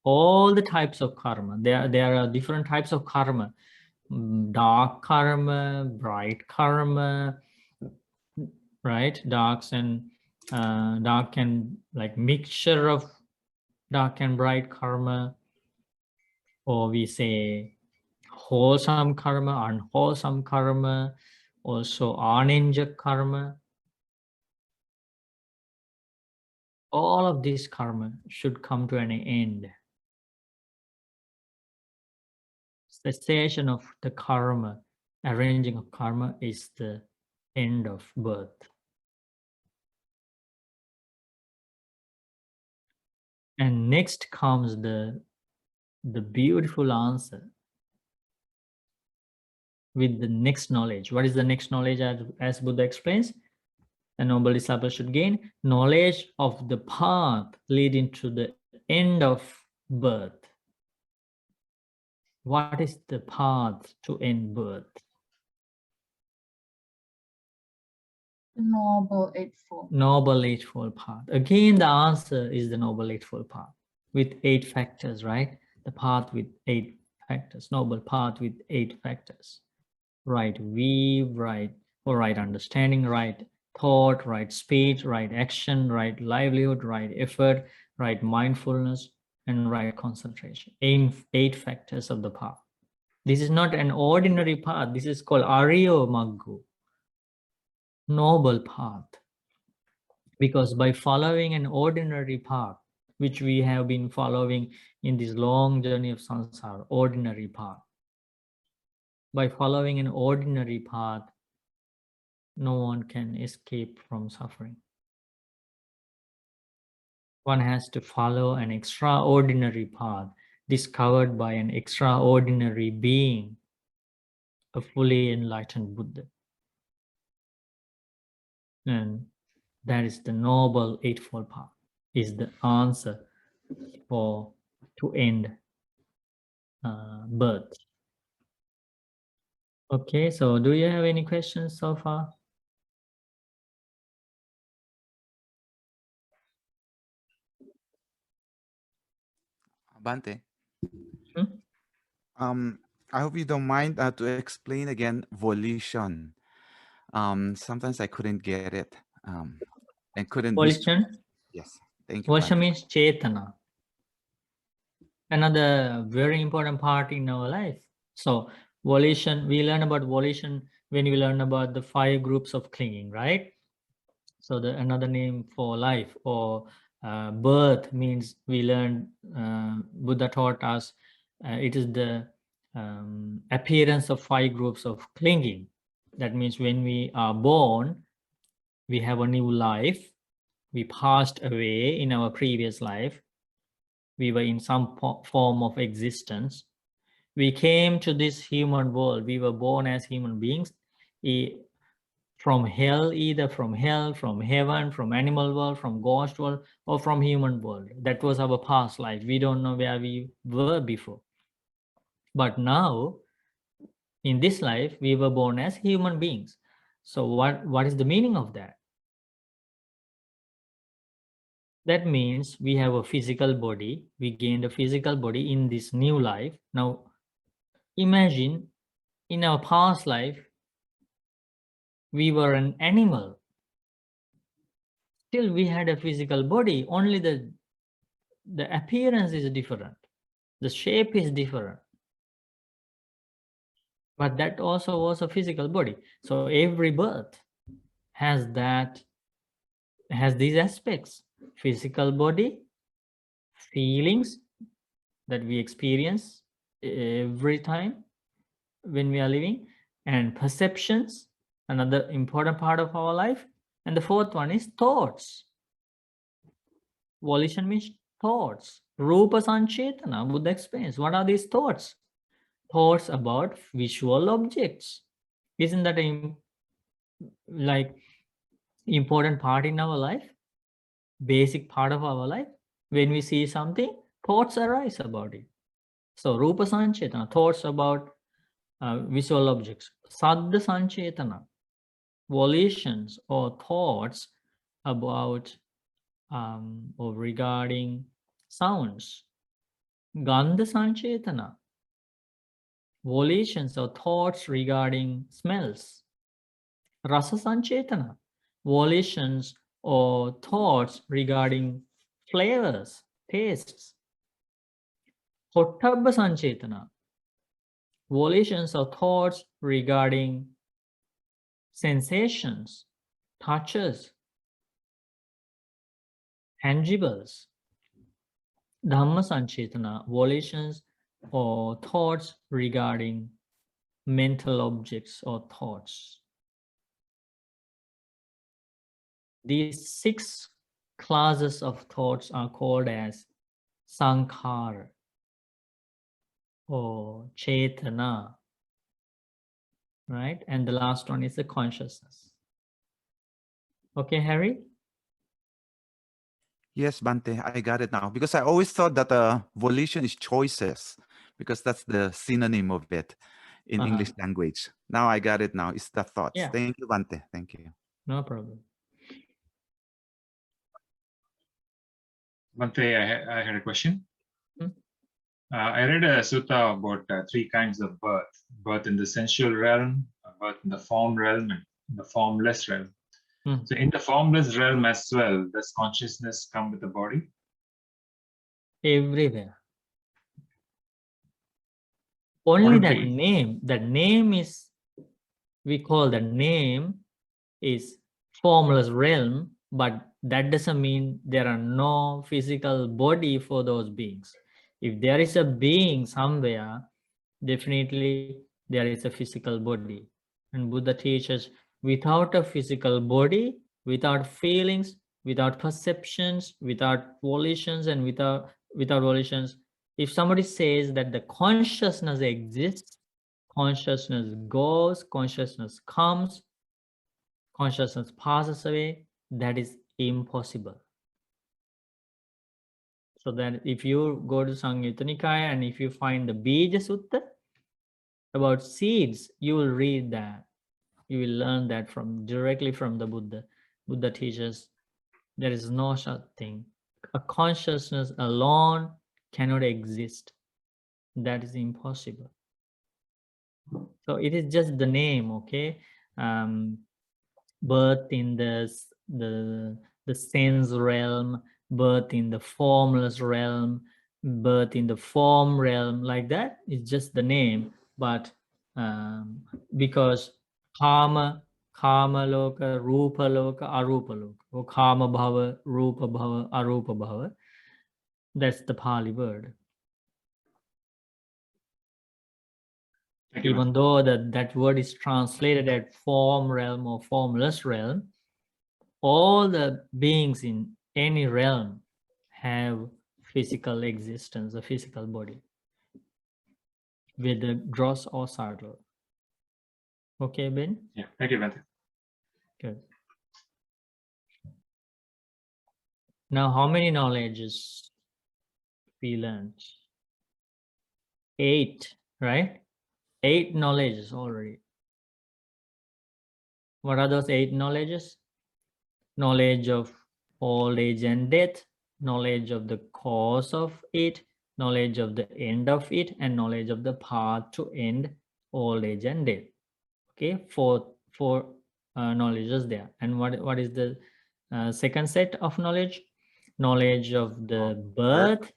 All the types of karma. There are different types of karma. Dark karma, bright karma, right? Dark and like mixture of dark and bright karma, or we say wholesome karma, unwholesome karma, also anenja karma. All of this karma should come to an end. Cessation of the karma, arranging of karma is the end of birth. And next comes the beautiful answer with the next knowledge. What is the next knowledge as Buddha explains? A noble disciple should gain knowledge of the path leading to the end of birth. What is the path to end birth? The Noble Eightfold. Noble Eightfold Path. Again, the answer is the Noble Eightfold Path with 8 factors, right? The path with 8 factors, noble path with 8 factors. Right view, right understanding, right thought, right speech, right action, right livelihood, right effort, right mindfulness, and right concentration. 8 factors of the path. This is not an ordinary path. This is called Aryo Maggu, noble path. Because by following an ordinary path, which we have been following in this long journey of samsara, ordinary path, by following an ordinary path, no one can escape from suffering. One has to follow an extraordinary path discovered by an extraordinary being, a fully enlightened Buddha. And that is the Noble Eightfold Path, is the answer to end birth. Okay, so do you have any questions so far? Bante. Hmm? I hope you don't mind to explain again volition. Sometimes I couldn't get it and couldn't. Volition? Yes, thank you. Volition Bante. means chetana. Another very important part in our life. So volition, we learn about volition when we learn about the 5 groups of clinging, right? So another name for life, or birth, means we learn, Buddha taught us, it is the appearance of 5 groups of clinging. That means when we are born, we have a new life. We passed away in our previous life. We were in some form of existence. We came to this human world. We were born as human beings from hell, either from hell, from heaven, from animal world, from ghost world, or from human world. That was our past life. We don't know where we were before. But now, in this life, we were born as human beings. So what is the meaning of that? That means we have a physical body. We gained a physical body in this new life. Now, imagine in our past life, we were an animal. Still, we had a physical body. Only the appearance is different. The shape is different. But that also was a physical body. So every birth has these aspects: physical body, feelings that we experience every time when we are living, and perceptions, another important part of our life. And the 4th one is thoughts. Volition means thoughts. Rupa Sanchetana, Buddha explains. What are these thoughts? thoughts about visual objects. Isn't that like important part in our life? Basic part of our life. When we see something, thoughts arise about it. So Rupa Sanchetana, thoughts about visual objects. Saddha Sanchetana, volitions or thoughts about or regarding sounds. Gandha Sanchetana, volitions or thoughts regarding smells. Rasa Sanchetana, volitions or thoughts regarding flavors, tastes. Pottabha Sanchetana, volitions or thoughts regarding sensations, touches, tangibles. Dhamma Sanchetana, volitions or thoughts regarding mental objects or thoughts. These 6 classes of thoughts are called as sankhara or chetana, right? And the last one is the consciousness. Okay, Harry? Yes, Bante, I got it now. Because I always thought that volition is choices, because that's the synonym of it in English language. Now I got it now. It's the thoughts. Yeah. Thank you, Bante. Thank you. No problem. Bante, I had a question. Hmm? I read a sutta about 3 kinds of birth: birth in the sensual realm, birth in the form realm, and the formless realm. So in the formless realm as well, does consciousness come with the body? Everywhere. Only that name is, we call the name is formless realm, but that doesn't mean there are no physical body for those beings. If there is a being somewhere, definitely there is a physical body. And Buddha teaches, without a physical body, without feelings, without perceptions, without volitions, and without volitions, if somebody says that the consciousness exists, consciousness goes, consciousness comes, consciousness passes away, that is impossible. So that if you go to Samyutta Nikaya and if you find the Bija Sutta about seeds, you will read that. You will learn that directly from the Buddha. Buddha teaches there is no such thing. A consciousness alone cannot exist. That is impossible. So it is just the name, okay? Birth in the sense realm, birth in the formless realm, birth in the form realm, like that. It's just the name. But because kama loka, rupa loka, arupa loka, or kama bhava, rupa bhava, arupa bhava, that's the Pali word. Thank you, Even though that word is translated as form realm or formless realm, all the beings in any realm have physical existence, a physical body, whether gross or subtle. Okay, Ben? Yeah, thank you, Bante. Good. Now, how many knowledges we learned? 8, right? 8 knowledges already. What are those 8 knowledges? Knowledge of old age and death, knowledge of the cause of it, knowledge of the end of it, and knowledge of the path to end old age and death. Okay, four knowledges there. And what is the second set of knowledge? Knowledge of the birth,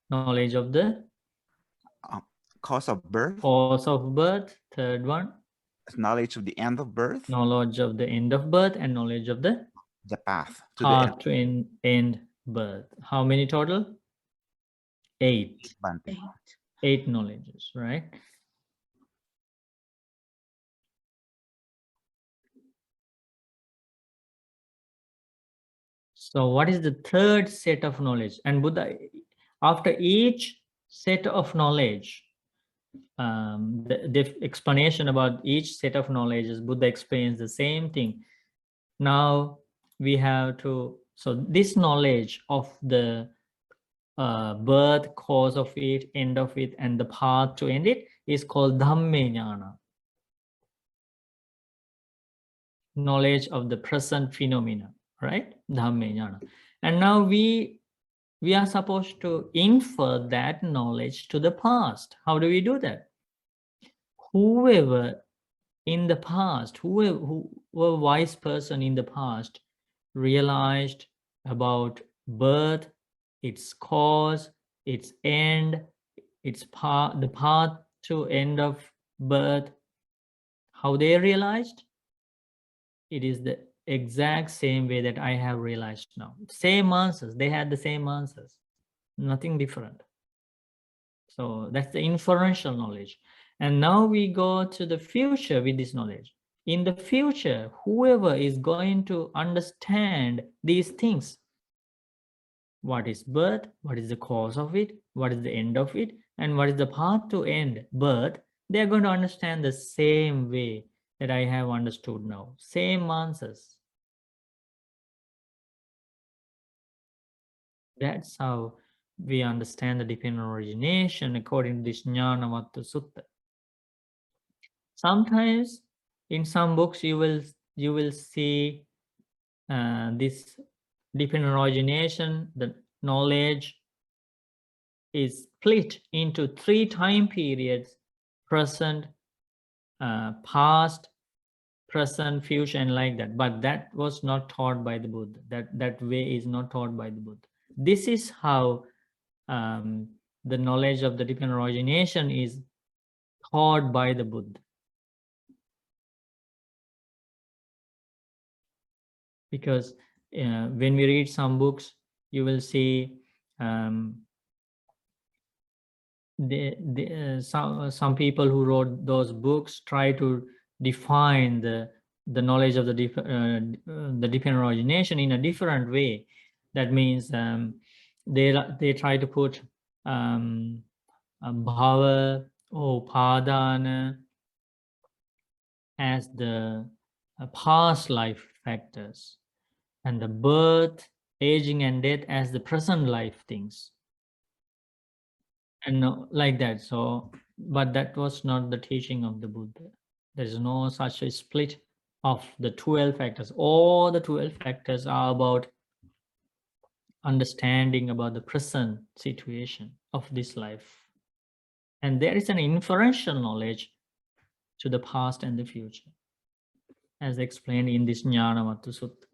knowledge of the cause of birth, cause of birth, third one. Knowledge of the end of birth, knowledge of the end of birth, and knowledge of the path to path the end. to end birth. How many total? 8. 8 knowledges, right? So what is the third set of knowledge? And Buddha, after each set of knowledge, the explanation about each set of knowledges, Buddha explains the same thing. Now we have to, so this knowledge of the birth, cause of it, end of it, and the path to end it is called Dhamme Jnana. Knowledge of the present phenomena, right? Dhamme Jnana. And now we are supposed to infer that knowledge to the past. How do we do that? Whoever in the past, whoever wise person in the past realized about birth, its cause, its end, its path, the path to end of birth, how they realized, it is the exact same way that I have realized now. Same answers, they had the same answers, nothing different. So that's the inferential knowledge. And now we go to the future with this knowledge. In the future, whoever is going to understand these things, what is birth, what is the cause of it, what is the end of it, and what is the path to end birth, they are going to understand the same way that I have understood now. Same answers. That's how we understand the dependent origination according to this Jnanavatta Sutta. Sometimes in some books you will see this dependent origination, the knowledge is split into 3 time periods: present, past, present, future, and like that. But that was not taught by the Buddha. That way is not taught by the Buddha. This is how the knowledge of the dependent origination is taught by the Buddha. Because when we read some books, you will see some people who wrote those books try to define the knowledge of the dependent origination in a different way. That means they try to put bhava or padana as the past life factors, and the birth, aging, and death as the present life things, and like that. So, but that was not the teaching of the Buddha. There is no such a split of the 12 factors. All the 12 factors are about understanding about the present situation of this life, and there is an inferential knowledge to the past and the future, as explained in this Jnanavatta Sutta.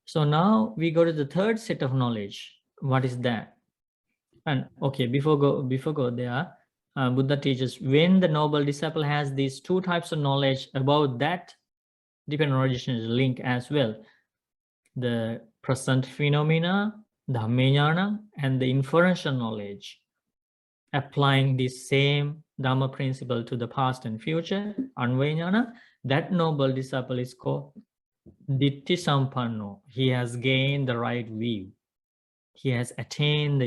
So now we go to the third set of knowledge. What is that? And okay, before go there, Buddha teaches when the noble disciple has these 2 types of knowledge about that dependent origination link as well, the present phenomena, the Dhamme Jnana, and the inferential knowledge, applying the same Dhamma principle to the past and future, Unveiling Jnana, that noble disciple is called Ditti Sampanno. He has gained the right view. He has attained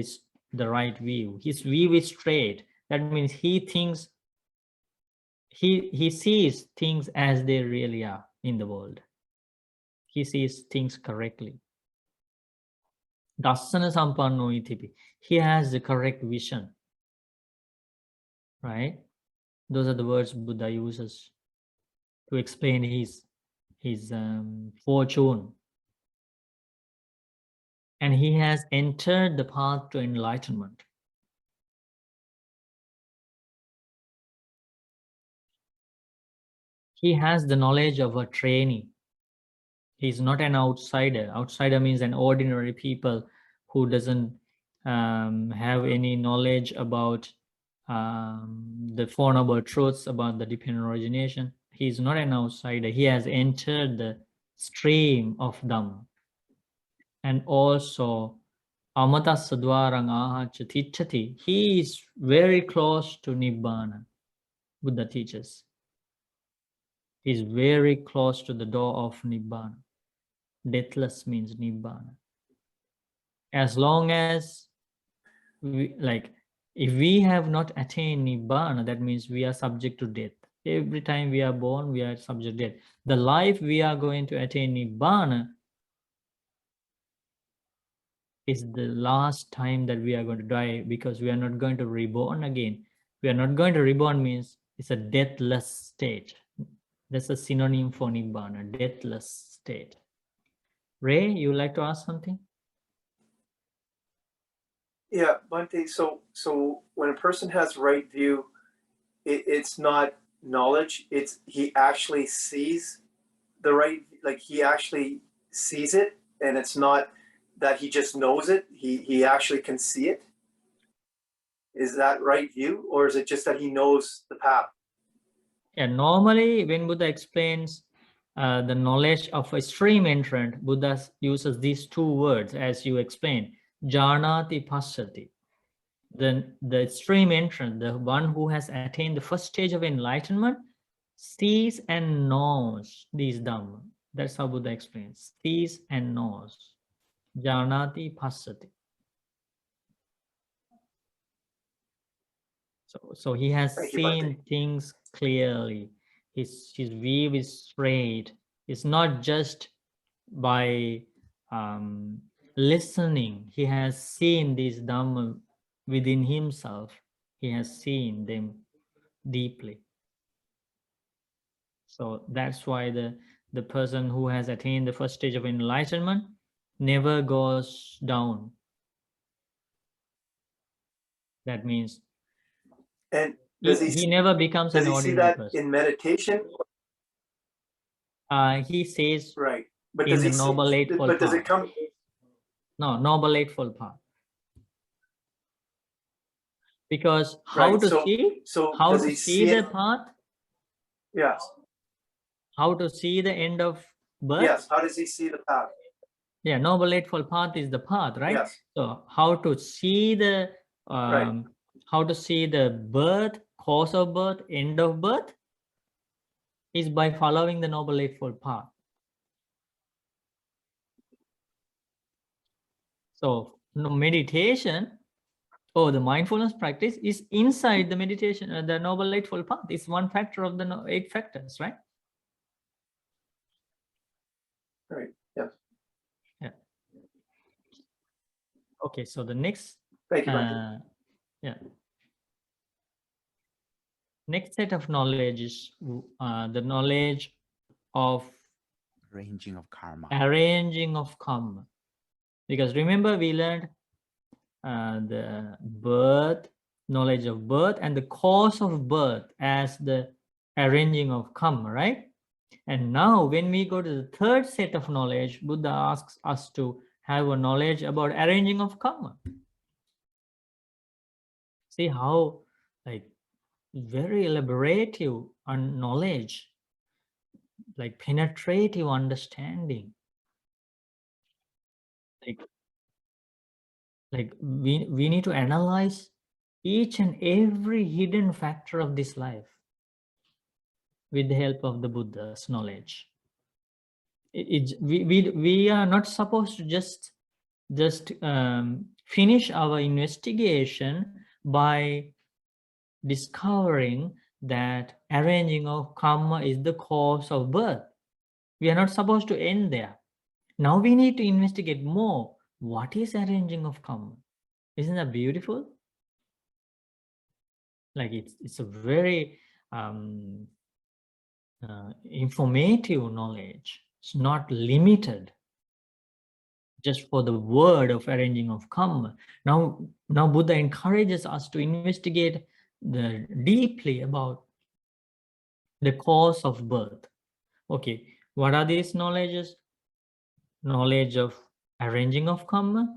the right view. His view is straight. That means he thinks, he sees things as they really are in the world. He sees things correctly. Dassana Sampanno itipi. He has the correct vision. Right? Those are the words Buddha uses to explain his fortune. And he has entered the path to enlightenment. He has the knowledge of a trainee. He's not an outsider. Outsider means an ordinary people who doesn't have any knowledge about the Four Noble Truths, about the dependent origination. He's not an outsider. He has entered the stream of Dhamma. And also, Amata Sadwarang Ahacha Tichati, he is very close to Nibbana, Buddha teaches. He's very close to the door of Nibbana. Deathless means Nibbana. As long as If we have not attained Nibbana, that means we are subject to death. Every time we are born, we are subject to death. The life we are going to attain Nibbana is the last time that we are going to die, because we are not going to reborn again. We are not going to reborn means it's a deathless state. That's a synonym for Nibbana, deathless state. Ray, you would like to ask something? Yeah, Bhante, so when a person has right view, it's not knowledge, it's he actually sees the right, like he actually sees it, and it's not that he just knows it, he actually can see it. Is that right view, or is it just that he knows the path? Yeah, normally when Buddha explains the knowledge of a stream entrant, Buddha uses these two words as you explained, janati passati. The stream entrant, the one who has attained the first stage of enlightenment, sees and knows these Dhamma. That's how Buddha explains, sees and knows. Janati passati. So he has seen things clearly. His view is straight. It's not just by listening. He has seen these Dhamma within himself. He has seen them deeply. So that's why the person who has attained the first stage of enlightenment never goes down. That means And does he never becomes an see ordinary that person. in meditation? He says Right, but in does the he Noble see, Eightfold but does Path. it come? No, Noble Eightfold Path. Because how Right, to so see? so How does to he see see the it? path? Yes, How to see the end of birth? yes. How does he see the path? Yeah, Noble Eightfold Path is the path, right? Yes. So how to see the Right. how to see the birth, cause of birth, end of birth is by following the Noble Eightfold Path. So meditation or the mindfulness practice is inside the meditation, the Noble Eightfold Path. It's one factor of the 8 factors, right? Right. Yes. Yeah. Okay, so the next Thank you, Bhante. yeah, next set of knowledge is the knowledge of Arranging of karma. arranging of karma. Because remember we learned the birth, knowledge of birth and the cause of birth as the arranging of karma, right? And now when we go to the third set of knowledge, Buddha asks us to have a knowledge about arranging of karma. See how like very elaborative knowledge, like penetrative understanding. Like we need to analyze each and every hidden factor of this life with the help of the Buddha's knowledge. We are not supposed to just finish our investigation by discovering that arranging of karma is the cause of birth. We are not supposed to end there. Now we need to investigate more. What is arranging of karma? Isn't that beautiful? Like it's a very informative knowledge. It's not limited just for the word of arranging of karma. Now Buddha encourages us to investigate deeply about the cause of birth. Okay, what are these knowledges? Knowledge of arranging of karma,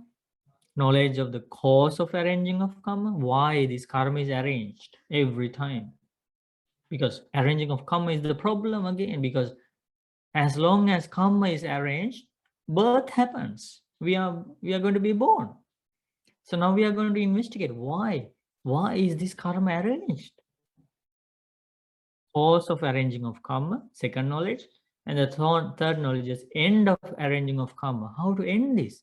knowledge of the cause of arranging of karma, why this karma is arranged every time. Because arranging of karma is the problem again, because as long as karma is arranged, birth happens. We are going to be born. So now we are going to investigate why is this karma arranged? Cause of arranging of karma, second knowledge, and the third knowledge is end of arranging of karma. How to end this?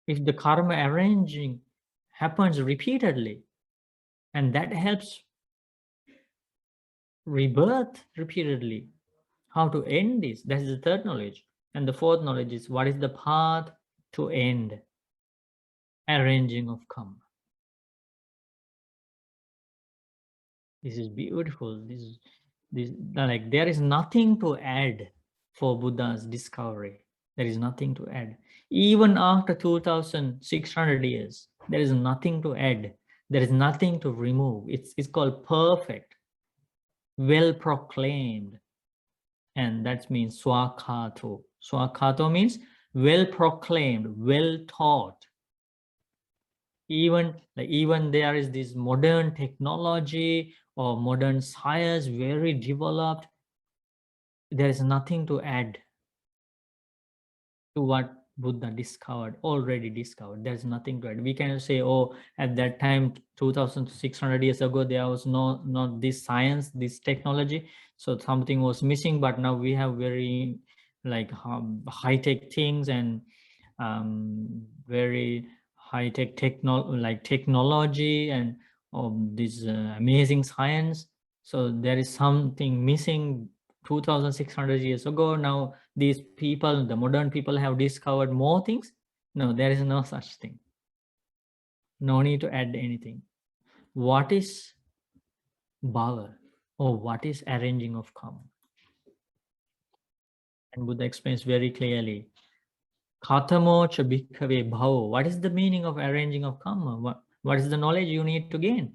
If the karma arranging happens repeatedly, and that helps rebirth repeatedly. How to end this? That is the third knowledge. And the fourth knowledge is what is the path to end arranging of karma. This is beautiful. This like there is nothing to add for Buddha's discovery. There is nothing to add. Even after 2,600 years, there is nothing to add. There is nothing to remove. It's called perfect, well proclaimed, and that means swakato. Swakato means well proclaimed, well taught. Even there is this modern technology or modern science, very developed. There is nothing to add to what Buddha already discovered. There's nothing to add. We can say, oh, at that time, 2,600 years ago, there was not this science, this technology, so something was missing. But now we have very like high-tech things and very high-tech technology and this amazing science. So there is something missing 2,600 years ago. Now these people, the modern people, have discovered more things. No, there is no such thing. No need to add anything. What is bhava, or what is arranging of karma? And Buddha explains very clearly. Katamocha bhikkhave bhavo. What is the meaning of arranging of karma? What is the knowledge you need to gain?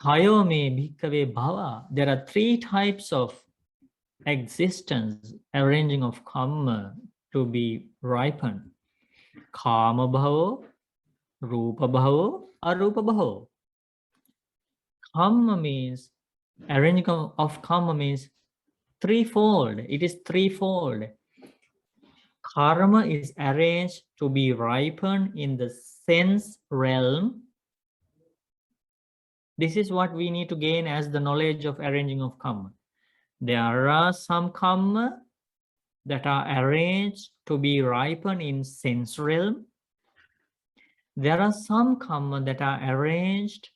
Thayome bhikkhave bhava. There are three types of existence, arranging of karma to be ripened. Kama bhavo, rupa bhavo, arupa bhavo. Karma means, arranging of karma means threefold. It is threefold. Karma is arranged to be ripened in the sense realm. This is what we need to gain as the knowledge of arranging of karma. There are some karma that are arranged to be ripened in sense realm. There are some karma that are arranged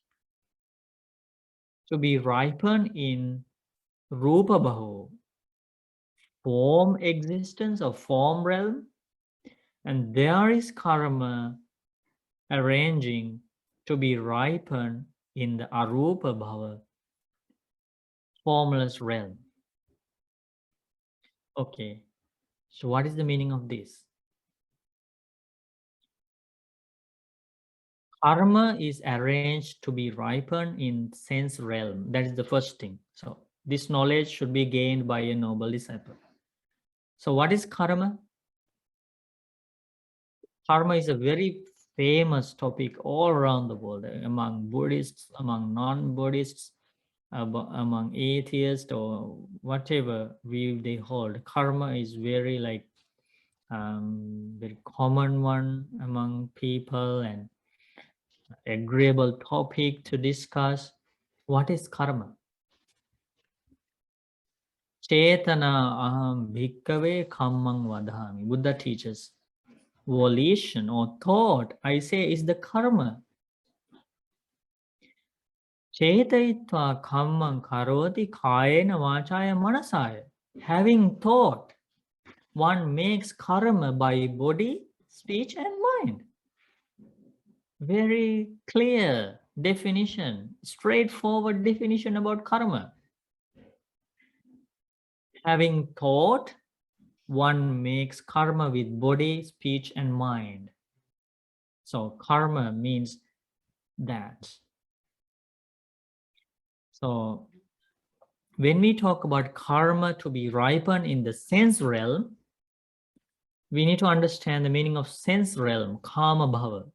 to be ripened in rupa bhava, form existence or form realm. And there is karma arranging to be ripened in the arupa bhava, formless realm. Okay, so what is the meaning of this? Karma is arranged to be ripened in sense realm. That is the first thing. So this knowledge should be gained by a noble disciple. So what is karma? Karma is a very famous topic all around the world, among Buddhists, among non-Buddhists, among atheists, or whatever view they hold. Karma is very very common one among people and agreeable topic to discuss. What is karma? Chetana aham bhikkhave kammang vadhami. Buddha teaches volition or thought, I say, is the karma. Chetayitva kammang karoti kayena vachaya manasaya. Having thought, one makes karma by body, speech, and mind. Very clear definition, straightforward definition about karma. Having thought, one makes karma with body, speech, and mind. So karma means that. So when we talk about karma to be ripened in the sense realm, we need to understand the meaning of sense realm, kama bhava.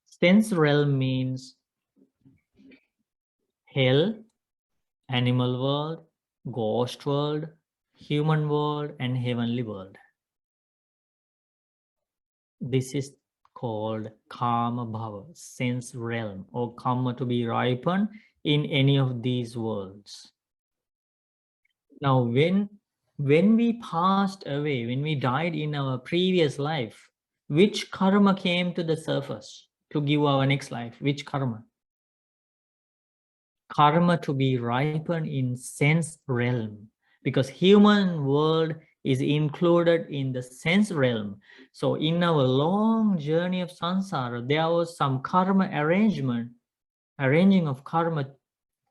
Sense realm means hell, animal world, ghost world, human world, and heavenly world. This is called kama bhava, sense realm, or karma to be ripened in any of these worlds. Now, when we passed away, when we died in our previous life, which karma came to the surface? to give our next life? Which karma? Karma to be ripened in sense realm, because human world is included in the sense realm. So in our long journey of samsara, there was some karma arranging of karma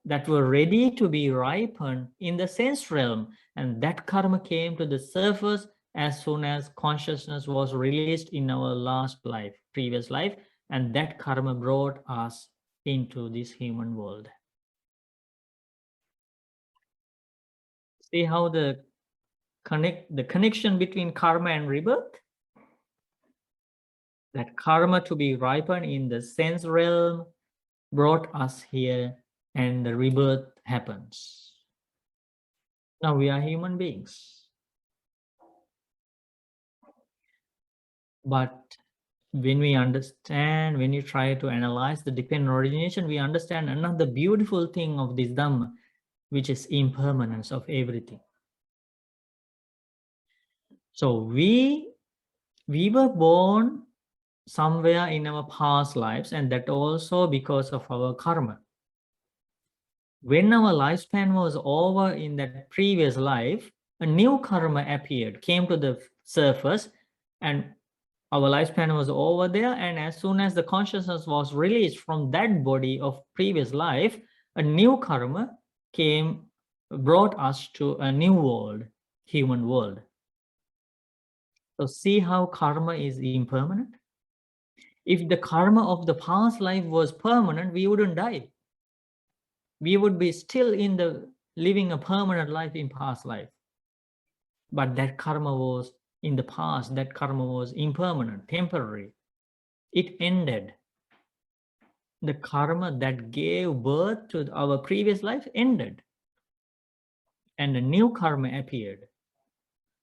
that were ready to be ripened in the sense realm, and that karma came to the surface as soon as consciousness was released in our last life, previous life, and that karma brought us into this human world. See how the connection between karma and rebirth? That karma to be ripened in the sense realm brought us here, and the rebirth happens. Now we are human beings. But when we understand, when you try to analyze the dependent origination, we understand another beautiful thing of this Dhamma, which is impermanence of everything. So we were born somewhere in our past lives, and that also because of our karma. When our lifespan was over in that previous life, a new karma appeared, came to the surface, and our lifespan was over there, and as soon as the consciousness was released from that body of previous life, a new karma came, brought us to a new world, human world. So see how karma is impermanent? If the karma of the past life was permanent, we wouldn't die. We would be still in the living a permanent life in past life. But that karma was in the past, that karma was impermanent, temporary. It ended. The karma that gave birth to our previous life ended. And a new karma appeared.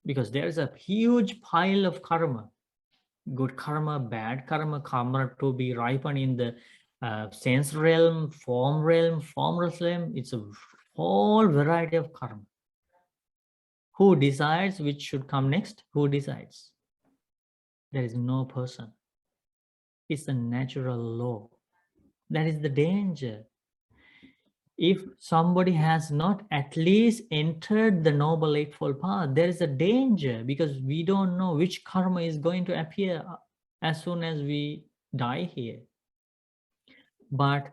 Because there is a huge pile of karma. Good karma, bad karma, karma to be ripened in the sense realm, formless realm. It's a whole variety of karma. Who decides which should come next? Who decides? There is no person. It's a natural law. That is the danger. If somebody has not at least entered the Noble Eightfold Path, there is a danger, because we don't know which karma is going to appear as soon as we die here. But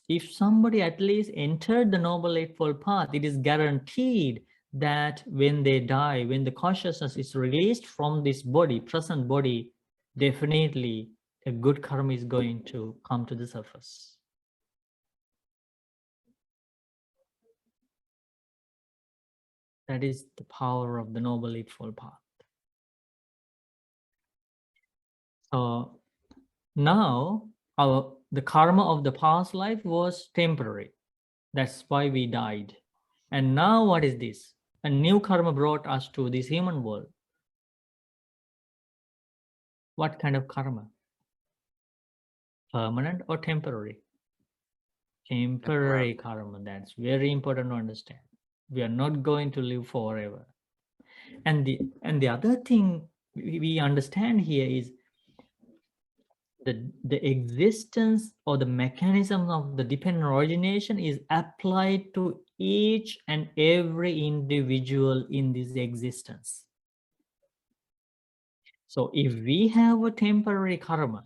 if somebody at least entered the Noble Eightfold Path, it is guaranteed that when they die, when the consciousness is released from this body, present body, definitely a good karma is going to come to the surface. That is the power of the Noble Eightfold Path. So now the karma of the past life was temporary. That's why we died. And now what is this? A new karma brought us to this human world. What kind of karma? Permanent or temporary? Temporary karma. That's very important to understand. We are not going to live forever. And the other thing we understand here is the existence or the mechanism of the dependent origination is applied to each and every individual in this existence. So if we have a temporary karma,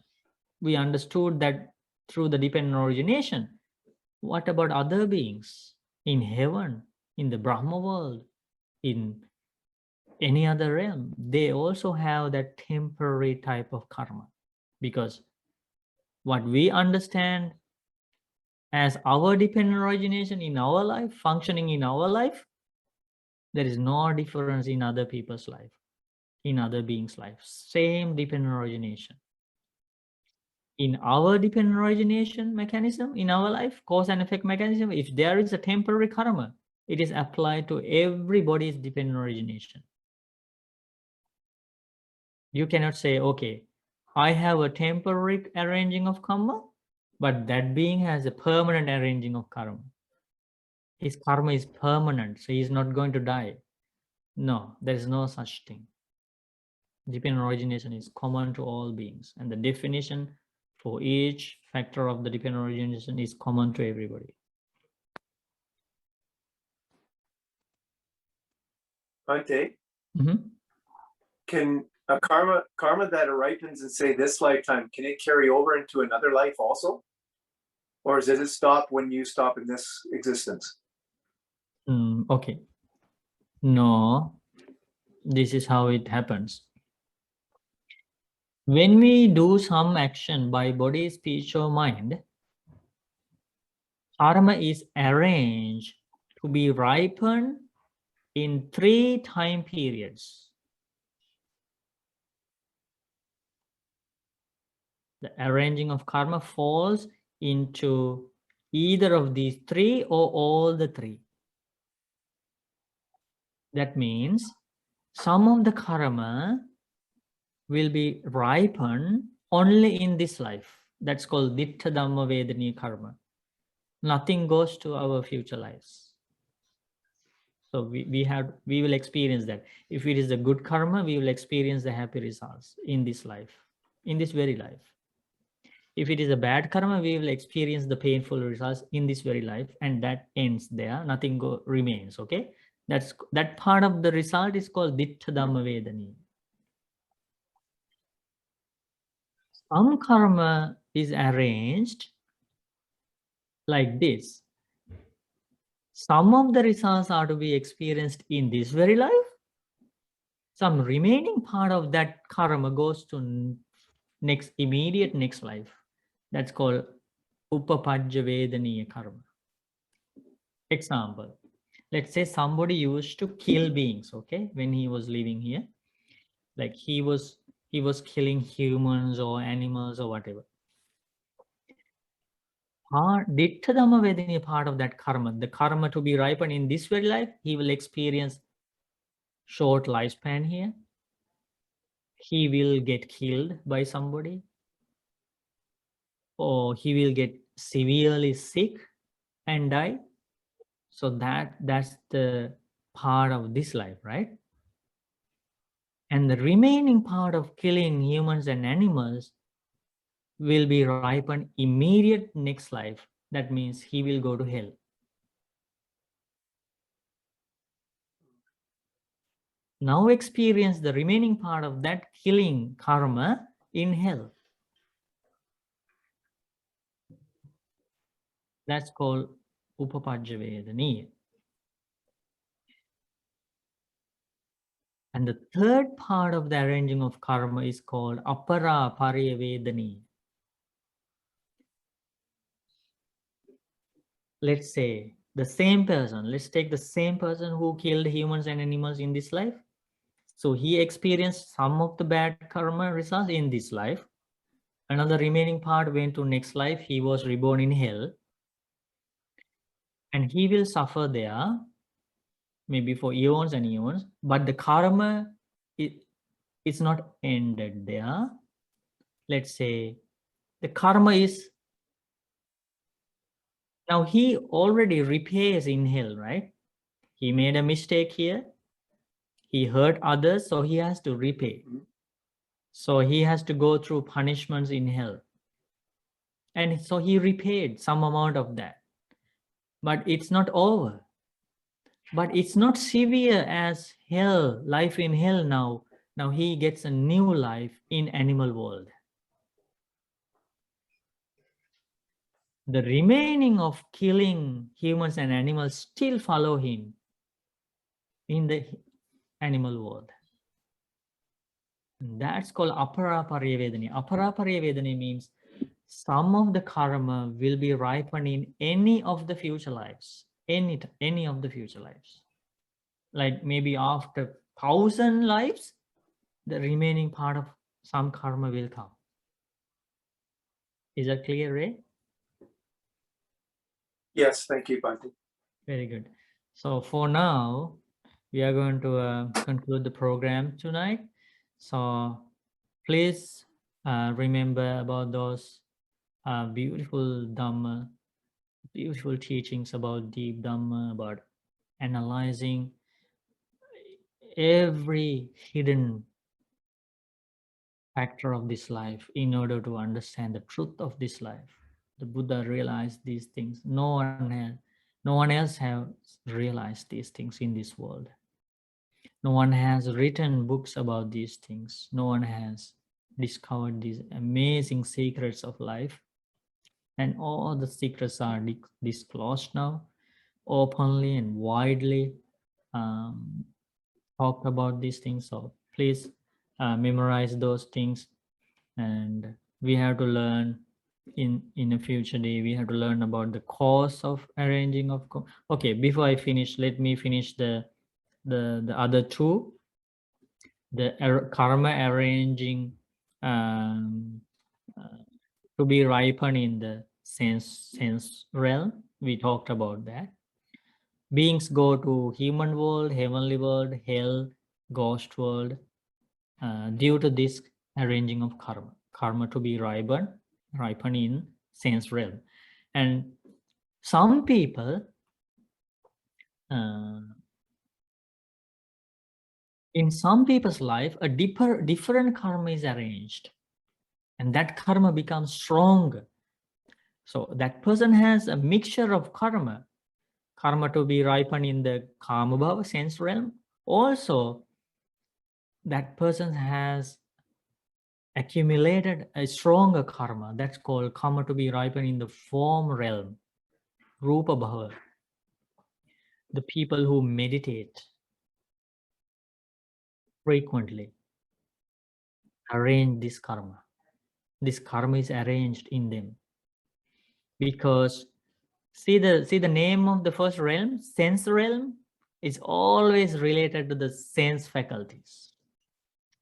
we understood that through the dependent origination. What about other beings in heaven, in the Brahma world, in any other realm? They also have that temporary type of karma, because what we understand as our dependent origination in our life, functioning in our life, there is no difference in other people's life, in other beings' life. Same dependent origination. In our dependent origination mechanism, in our life, cause and effect mechanism, if there is a temporary karma, it is applied to everybody's dependent origination. You cannot say, okay, I have a temporary arranging of karma, but that being has a permanent arranging of karma. His karma is permanent, so he is not going to die. No, there is no such thing. Dependent origination is common to all beings, and the definition for each factor of the dependent origination is common to everybody. Ante, Mm-hmm. can a karma that ripens in, say, this lifetime, can it carry over into another life also? Or does it stop when you stop in this existence? Okay. No, this is how it happens. When we do some action by body, speech, or mind, karma is arranged to be ripened in 3 time periods. The arranging of karma falls into either of these 3 or all the 3. That means some of the karma will be ripened only in this life. That's called Dittha Dhamma Vedani karma. Nothing goes to our future lives. So we will experience that. If it is a good karma, we will experience the happy results in this life, in this very life. If it is a bad karma, we will experience the painful results in this very life, and that ends there. Nothing remains. Okay, that part of the result is called Dittha Dhamma Vedani. Some karma is arranged like this. Some of the results are to be experienced in this very life. Some remaining part of that karma goes to immediate next life. That's called Upapajja Vedaniya karma. Example, let's say somebody used to kill beings, okay, when he was living here. Like he was killing humans or animals or whatever. Dittha Dhamma Vedaniya part of that karma, the karma to be ripened in this very life, he will experience short lifespan here. He will get killed by somebody, or he will get severely sick and die. So that's the part of this life, right? And the remaining part of killing humans and animals will be ripened immediate next life. That means he will go to hell. Now experience the remaining part of that killing karma in hell. That's called Upapajja Vedaniya. And the third part of the arranging of karma is called Apara Pariyavedaniya. Let's say the same person, let's take the same person who killed humans and animals in this life. So he experienced some of the bad karma results in this life. Another remaining part went to next life. He was reborn in hell. And he will suffer there, maybe for eons and eons. But the karma, it's not ended there. Let's say the karma is, now he already repays in hell, right? He made a mistake here. He hurt others, so he has to repay. So he has to go through punishments in hell. And so he repaid some amount of that. But it's not over. But it's not severe as hell, life in hell now. Now he gets a new life in animal world. The remaining of killing humans and animals still follow him in the animal world. That's called Apara Pariyavedani. Apara Pariyavedani means some of the karma will be ripened in any of the future lives. Any of the future lives. Like maybe after 1,000 lives, the remaining part of some karma will come. Is that clear, Ray? Yes, thank you, Bhante. Very good. So for now, we are going to conclude the program tonight. So please remember about those beautiful Dhamma, beautiful teachings about deep Dhamma, about analyzing every hidden factor of this life in order to understand the truth of this life. The Buddha realized these things. No one else has realized these things in this world. No one has written books about these things. No one has discovered these amazing secrets of life. And all the secrets are disclosed now, openly and widely talked about these things. So please memorize those things. And we have to learn in a future day, we have to learn about the cause of arranging of okay, before I finish, let me finish the other two. The karma arranging to be ripened in the sense realm. We talked about that. Beings go to human world, heavenly world, hell, ghost world, due to this arranging of karma to be ripened in sense realm. And some people in some people's life, a different karma is arranged, and that karma becomes stronger. So that person has a mixture of karma to be ripened in the kama bhava sense realm. Also, that person has accumulated a stronger karma that's called karma to be ripened in the form realm, rupa bhava. The people who meditate frequently arrange this karma. This karma is arranged in them because see the name of the first realm, sense realm, is always related to the sense faculties,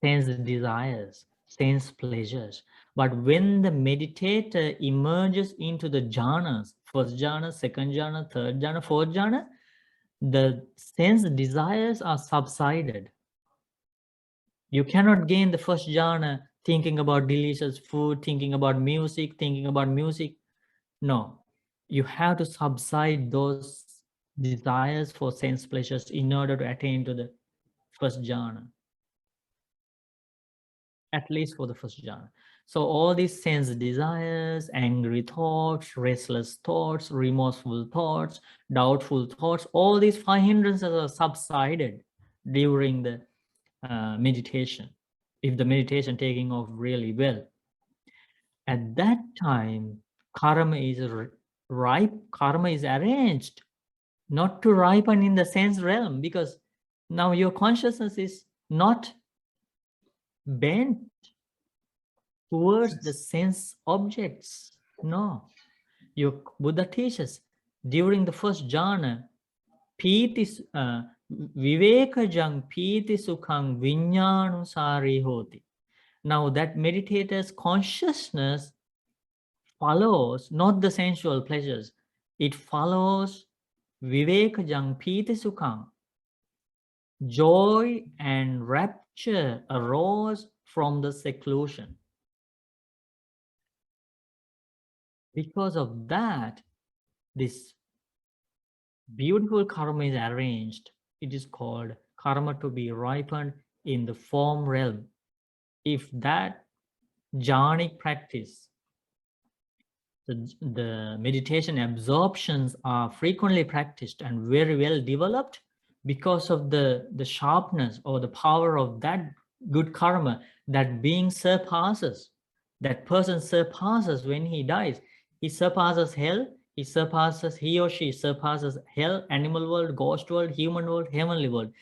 sense desires, sense pleasures. But when the meditator emerges into the jhanas, first jhana, second jhana, third jhana, fourth jhana, the sense desires are subsided. You cannot gain the first jhana thinking about delicious food, thinking about music. No, you have to subside those desires for sense pleasures in order to attain to the first jhana, at least for the first jhana. So all these sense desires, angry thoughts, restless thoughts, remorseful thoughts, doubtful thoughts, all these 5 hindrances are subsided during the meditation, if the meditation taking off really well. At that time, karma is ripe, karma is arranged not to ripen in the sense realm, because now your consciousness is not bent towards the sense objects. No, your Buddha teaches during the first jhana, vivekajang piti sukhang viññānusari hoti. Now that meditator's consciousness follows not the sensual pleasures, it follows vivekajang piti sukhang. Joy and rapture arose from the seclusion. Because of that, this beautiful karma is arranged. It is called karma to be ripened in the form realm. If that jhanic practice, the meditation absorptions are frequently practiced and very well developed, because of the sharpness or the power of that good karma, that being surpasses, that person surpasses when he dies. He surpasses hell, he or she surpasses hell, animal world, ghost world, human world, heavenly world.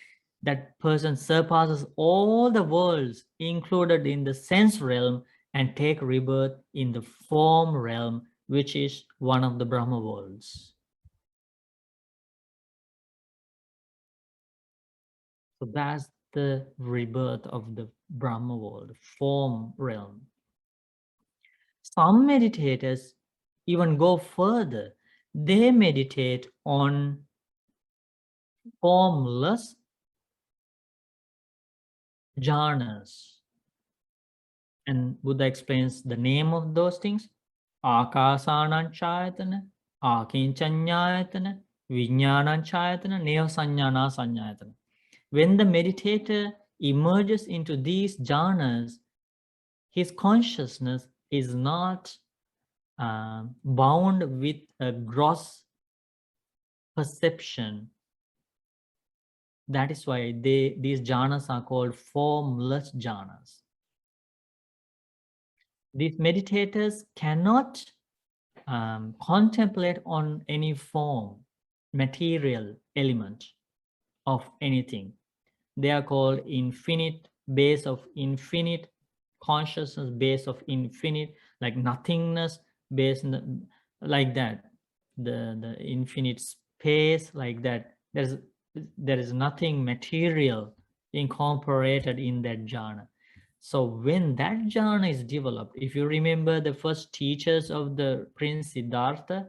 That person surpasses all the worlds included in the sense realm and take rebirth in the form realm, which is one of the Brahma worlds. So that's the rebirth of the Brahma world, form realm. Some meditators even go further. They meditate on formless jhanas. And Buddha explains the name of those things: Akasananchayatana, Akinchanyayatana, Vijnananchayatana, Neosanyana Sanyayatana. When the meditator emerges into these jhanas, his consciousness is not bound with a gross perception. That is why these jhanas are called formless jhanas. These meditators cannot contemplate on any form, material element of anything. They are called infinite, base of infinite, consciousness base of infinite, like nothingness base, like that. The infinite space, like that. There is nothing material incorporated in that jhana. So when that jhana is developed, if you remember the first teachers of the Prince Siddhartha,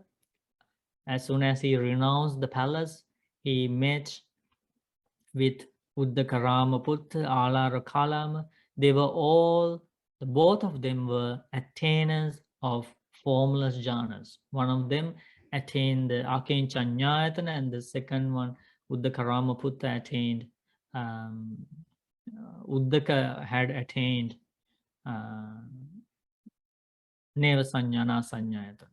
as soon as he renounced the palace, he met with Uddakarama Putta, Alara Kalama. They were all, both of them were attainers of formless jhanas. One of them attained the Akinchanyayatana, and the second one, Uddakarama Putta, attained, Uddaka had attained Neva Sanyana Sanyayatana,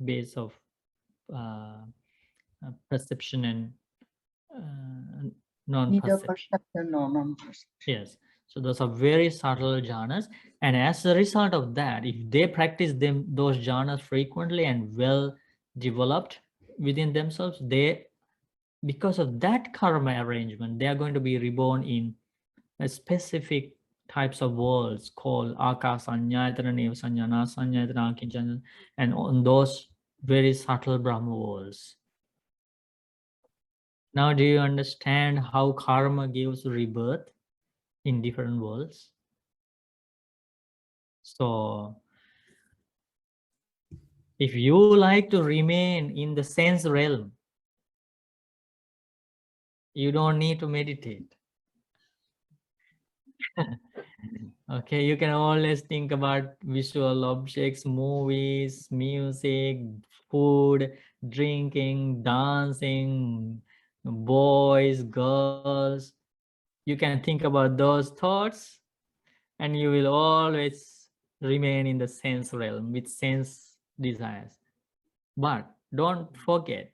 base of perception and non-perception. Yes, so those are very subtle jhanas, and as a result of that, if they practice those jhanas frequently and well developed within themselves, because of that karma arrangement, they are going to be reborn in a specific types of worlds called Akasanyayatana, Nevasanyana, Sanyayatana, Akinchana, and on those very subtle Brahma worlds. Now, do you understand how karma gives rebirth in different worlds? So, if you like to remain in the sense realm, you don't need to meditate. Okay, you can always think about visual objects, movies, music, food, drinking, dancing, boys, girls. You can think about those thoughts, and you will always remain in the sense realm with sense desires. But don't forget,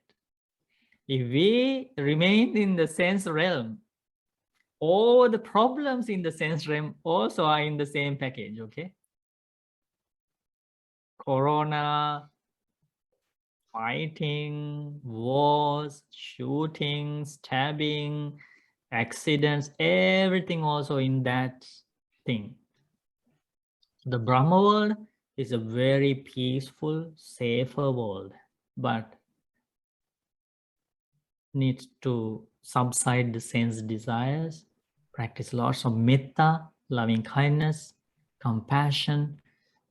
if we remain in the sense realm, all the problems in the sense realm also are in the same package, okay? Corona, fighting, wars, shooting, stabbing, accidents, everything also in that thing. The Brahma world is a very peaceful, safer world, but needs to subside the sense desires, practice lots of metta, loving kindness, compassion,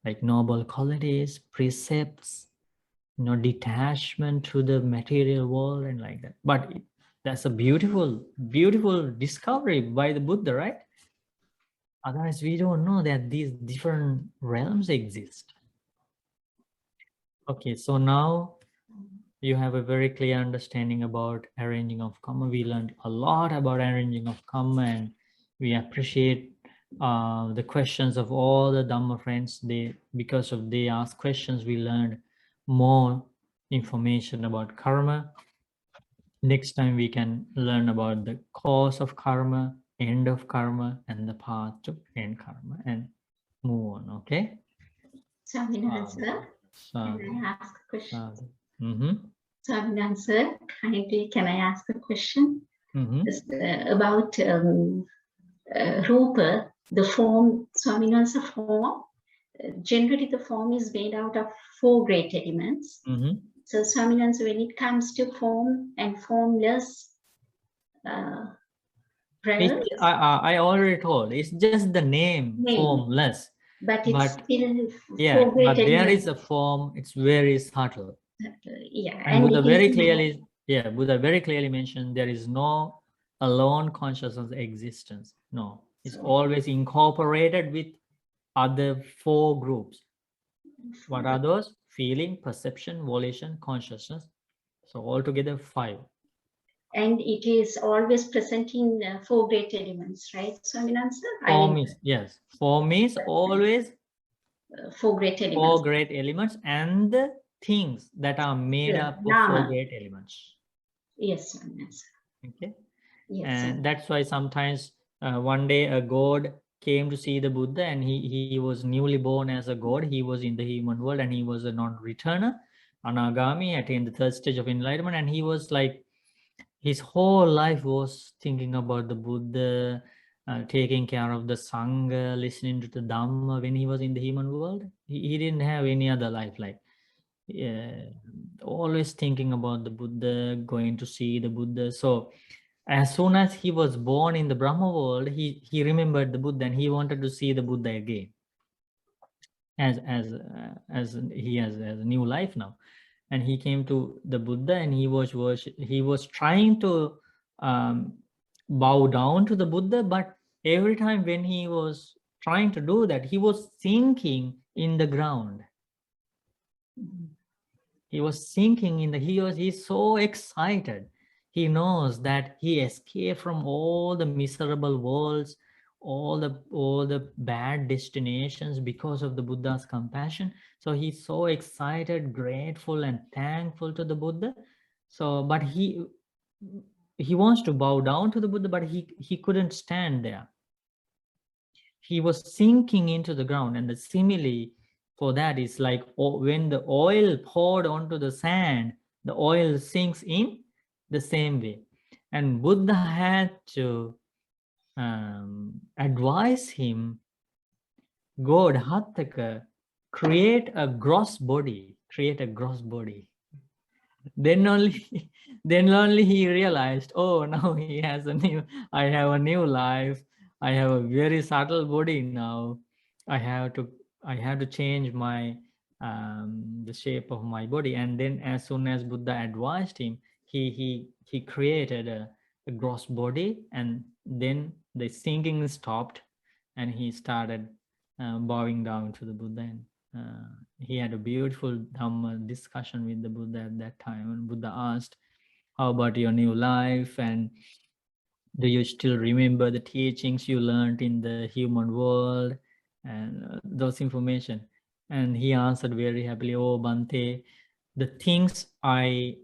like noble qualities, precepts, detachment to the material world and like that. But that's a beautiful, beautiful discovery by the Buddha, right? Otherwise, we don't know that these different realms exist. Okay, so now you have a very clear understanding about arranging of karma. We learned a lot about arranging of karma, and we appreciate the questions of all the Dhamma friends. Because of they ask questions, we learned more information about karma. Next time we can learn about the cause of karma, end of karma, and the path to end karma, and move on. Okay. Swaminathan sir, So, can I ask a question? mm-hmm. Swaminathan sir, kindly can I ask a question? Mm-hmm. It's, about Rupa, the form, Swaminathan's form. Generally, the form is made out of 4 great elements. Mm-hmm. So, Swaminathan, when it comes to form and formless, I already told, it's just the name. Formless. But it's still yeah, 4 great but there elements. is a form, it's very subtle. Yeah, and Buddha very clearly, Buddha very clearly mentioned there is no alone consciousness existence. No, it's always incorporated with other 4 groups. What are those? Feeling, perception, volition, consciousness. So altogether 5. And it is always presenting four great elements, right, Swaminathan? Form is, yes, form is always four great elements. four great elements and the things that are made up of four Nama. great elements. Yes, Swaminathan. Okay. Yes, And that's why sometimes one day a god came to see the Buddha, and he was newly born as a god. He was in the human world, and he was a non-returner, anagami, attained the third stage of enlightenment, and he was like, his whole life was thinking about the Buddha, taking care of the Sangha, listening to the Dhamma when he was in the human world. He didn't have any other life, like always thinking about the Buddha, going to see the Buddha. So as soon as he was born in the Brahma world, he remembered the Buddha, and he wanted to see the Buddha again, as he has a new life now. And he came to the Buddha, and he was trying to bow down to the Buddha, but every time when he was trying to do that, he was sinking in the ground. He was sinking in the, he's so excited. He knows that he escaped from all the miserable worlds, all the bad destinations because of the Buddha's compassion. So he's so excited, grateful, and thankful to the Buddha. So, but he wants to bow down to the Buddha, but he couldn't stand there. He was sinking into the ground, and the simile for that is like when the oil poured onto the sand, the oil sinks in the same way. And Buddha had to advise him, God, Hattaka, create a gross body. Then only he realized, oh, now he has I have a new life. I have a very subtle body now. I have to change my the shape of my body. And then as soon as Buddha advised him, he created a gross body, and then the sinking stopped, and he started bowing down to the Buddha. And he had a beautiful Dhamma discussion with the Buddha at that time. And Buddha asked, how about your new life? And do you still remember the teachings you learned in the human world? And those information. And he answered very happily, oh, Bhante, the things I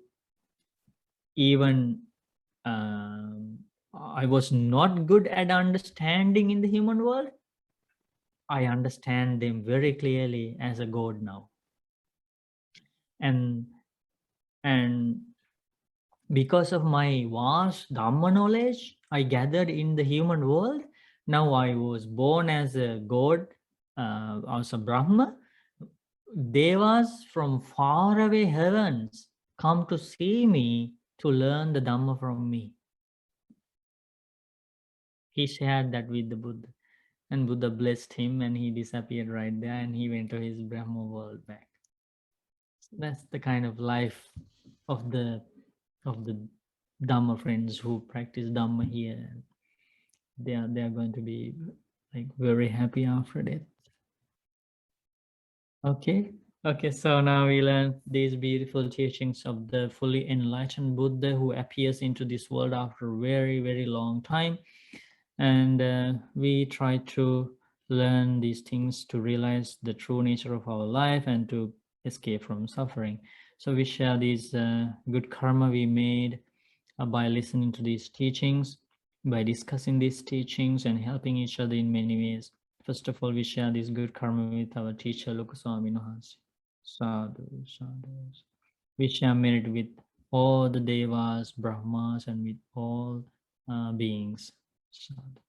was not good at understanding in the human world, I understand them very clearly as a God now. And because of my vast Dhamma knowledge I gathered in the human world, now I was born as a God, as a Brahma. Devas from far away heavens come to see me to learn the Dhamma from me. He shared that with the Buddha, and Buddha blessed him, and he disappeared right there, and he went to his Brahma world back. So that's the kind of life of the Dhamma friends who practice Dhamma here. They are going to be like very happy after that. Okay, so now we learn these beautiful teachings of the fully enlightened Buddha who appears into this world after a very, very long time. And we try to learn these things to realize the true nature of our life and to escape from suffering. So we share these good karma we made by listening to these teachings, by discussing these teachings and helping each other in many ways. First of all, we share this good karma with our teacher, Lokaswami Nohansi. Sadhu, sadhu. We share merit with all the devas, brahmas, and with all beings. Sadhu.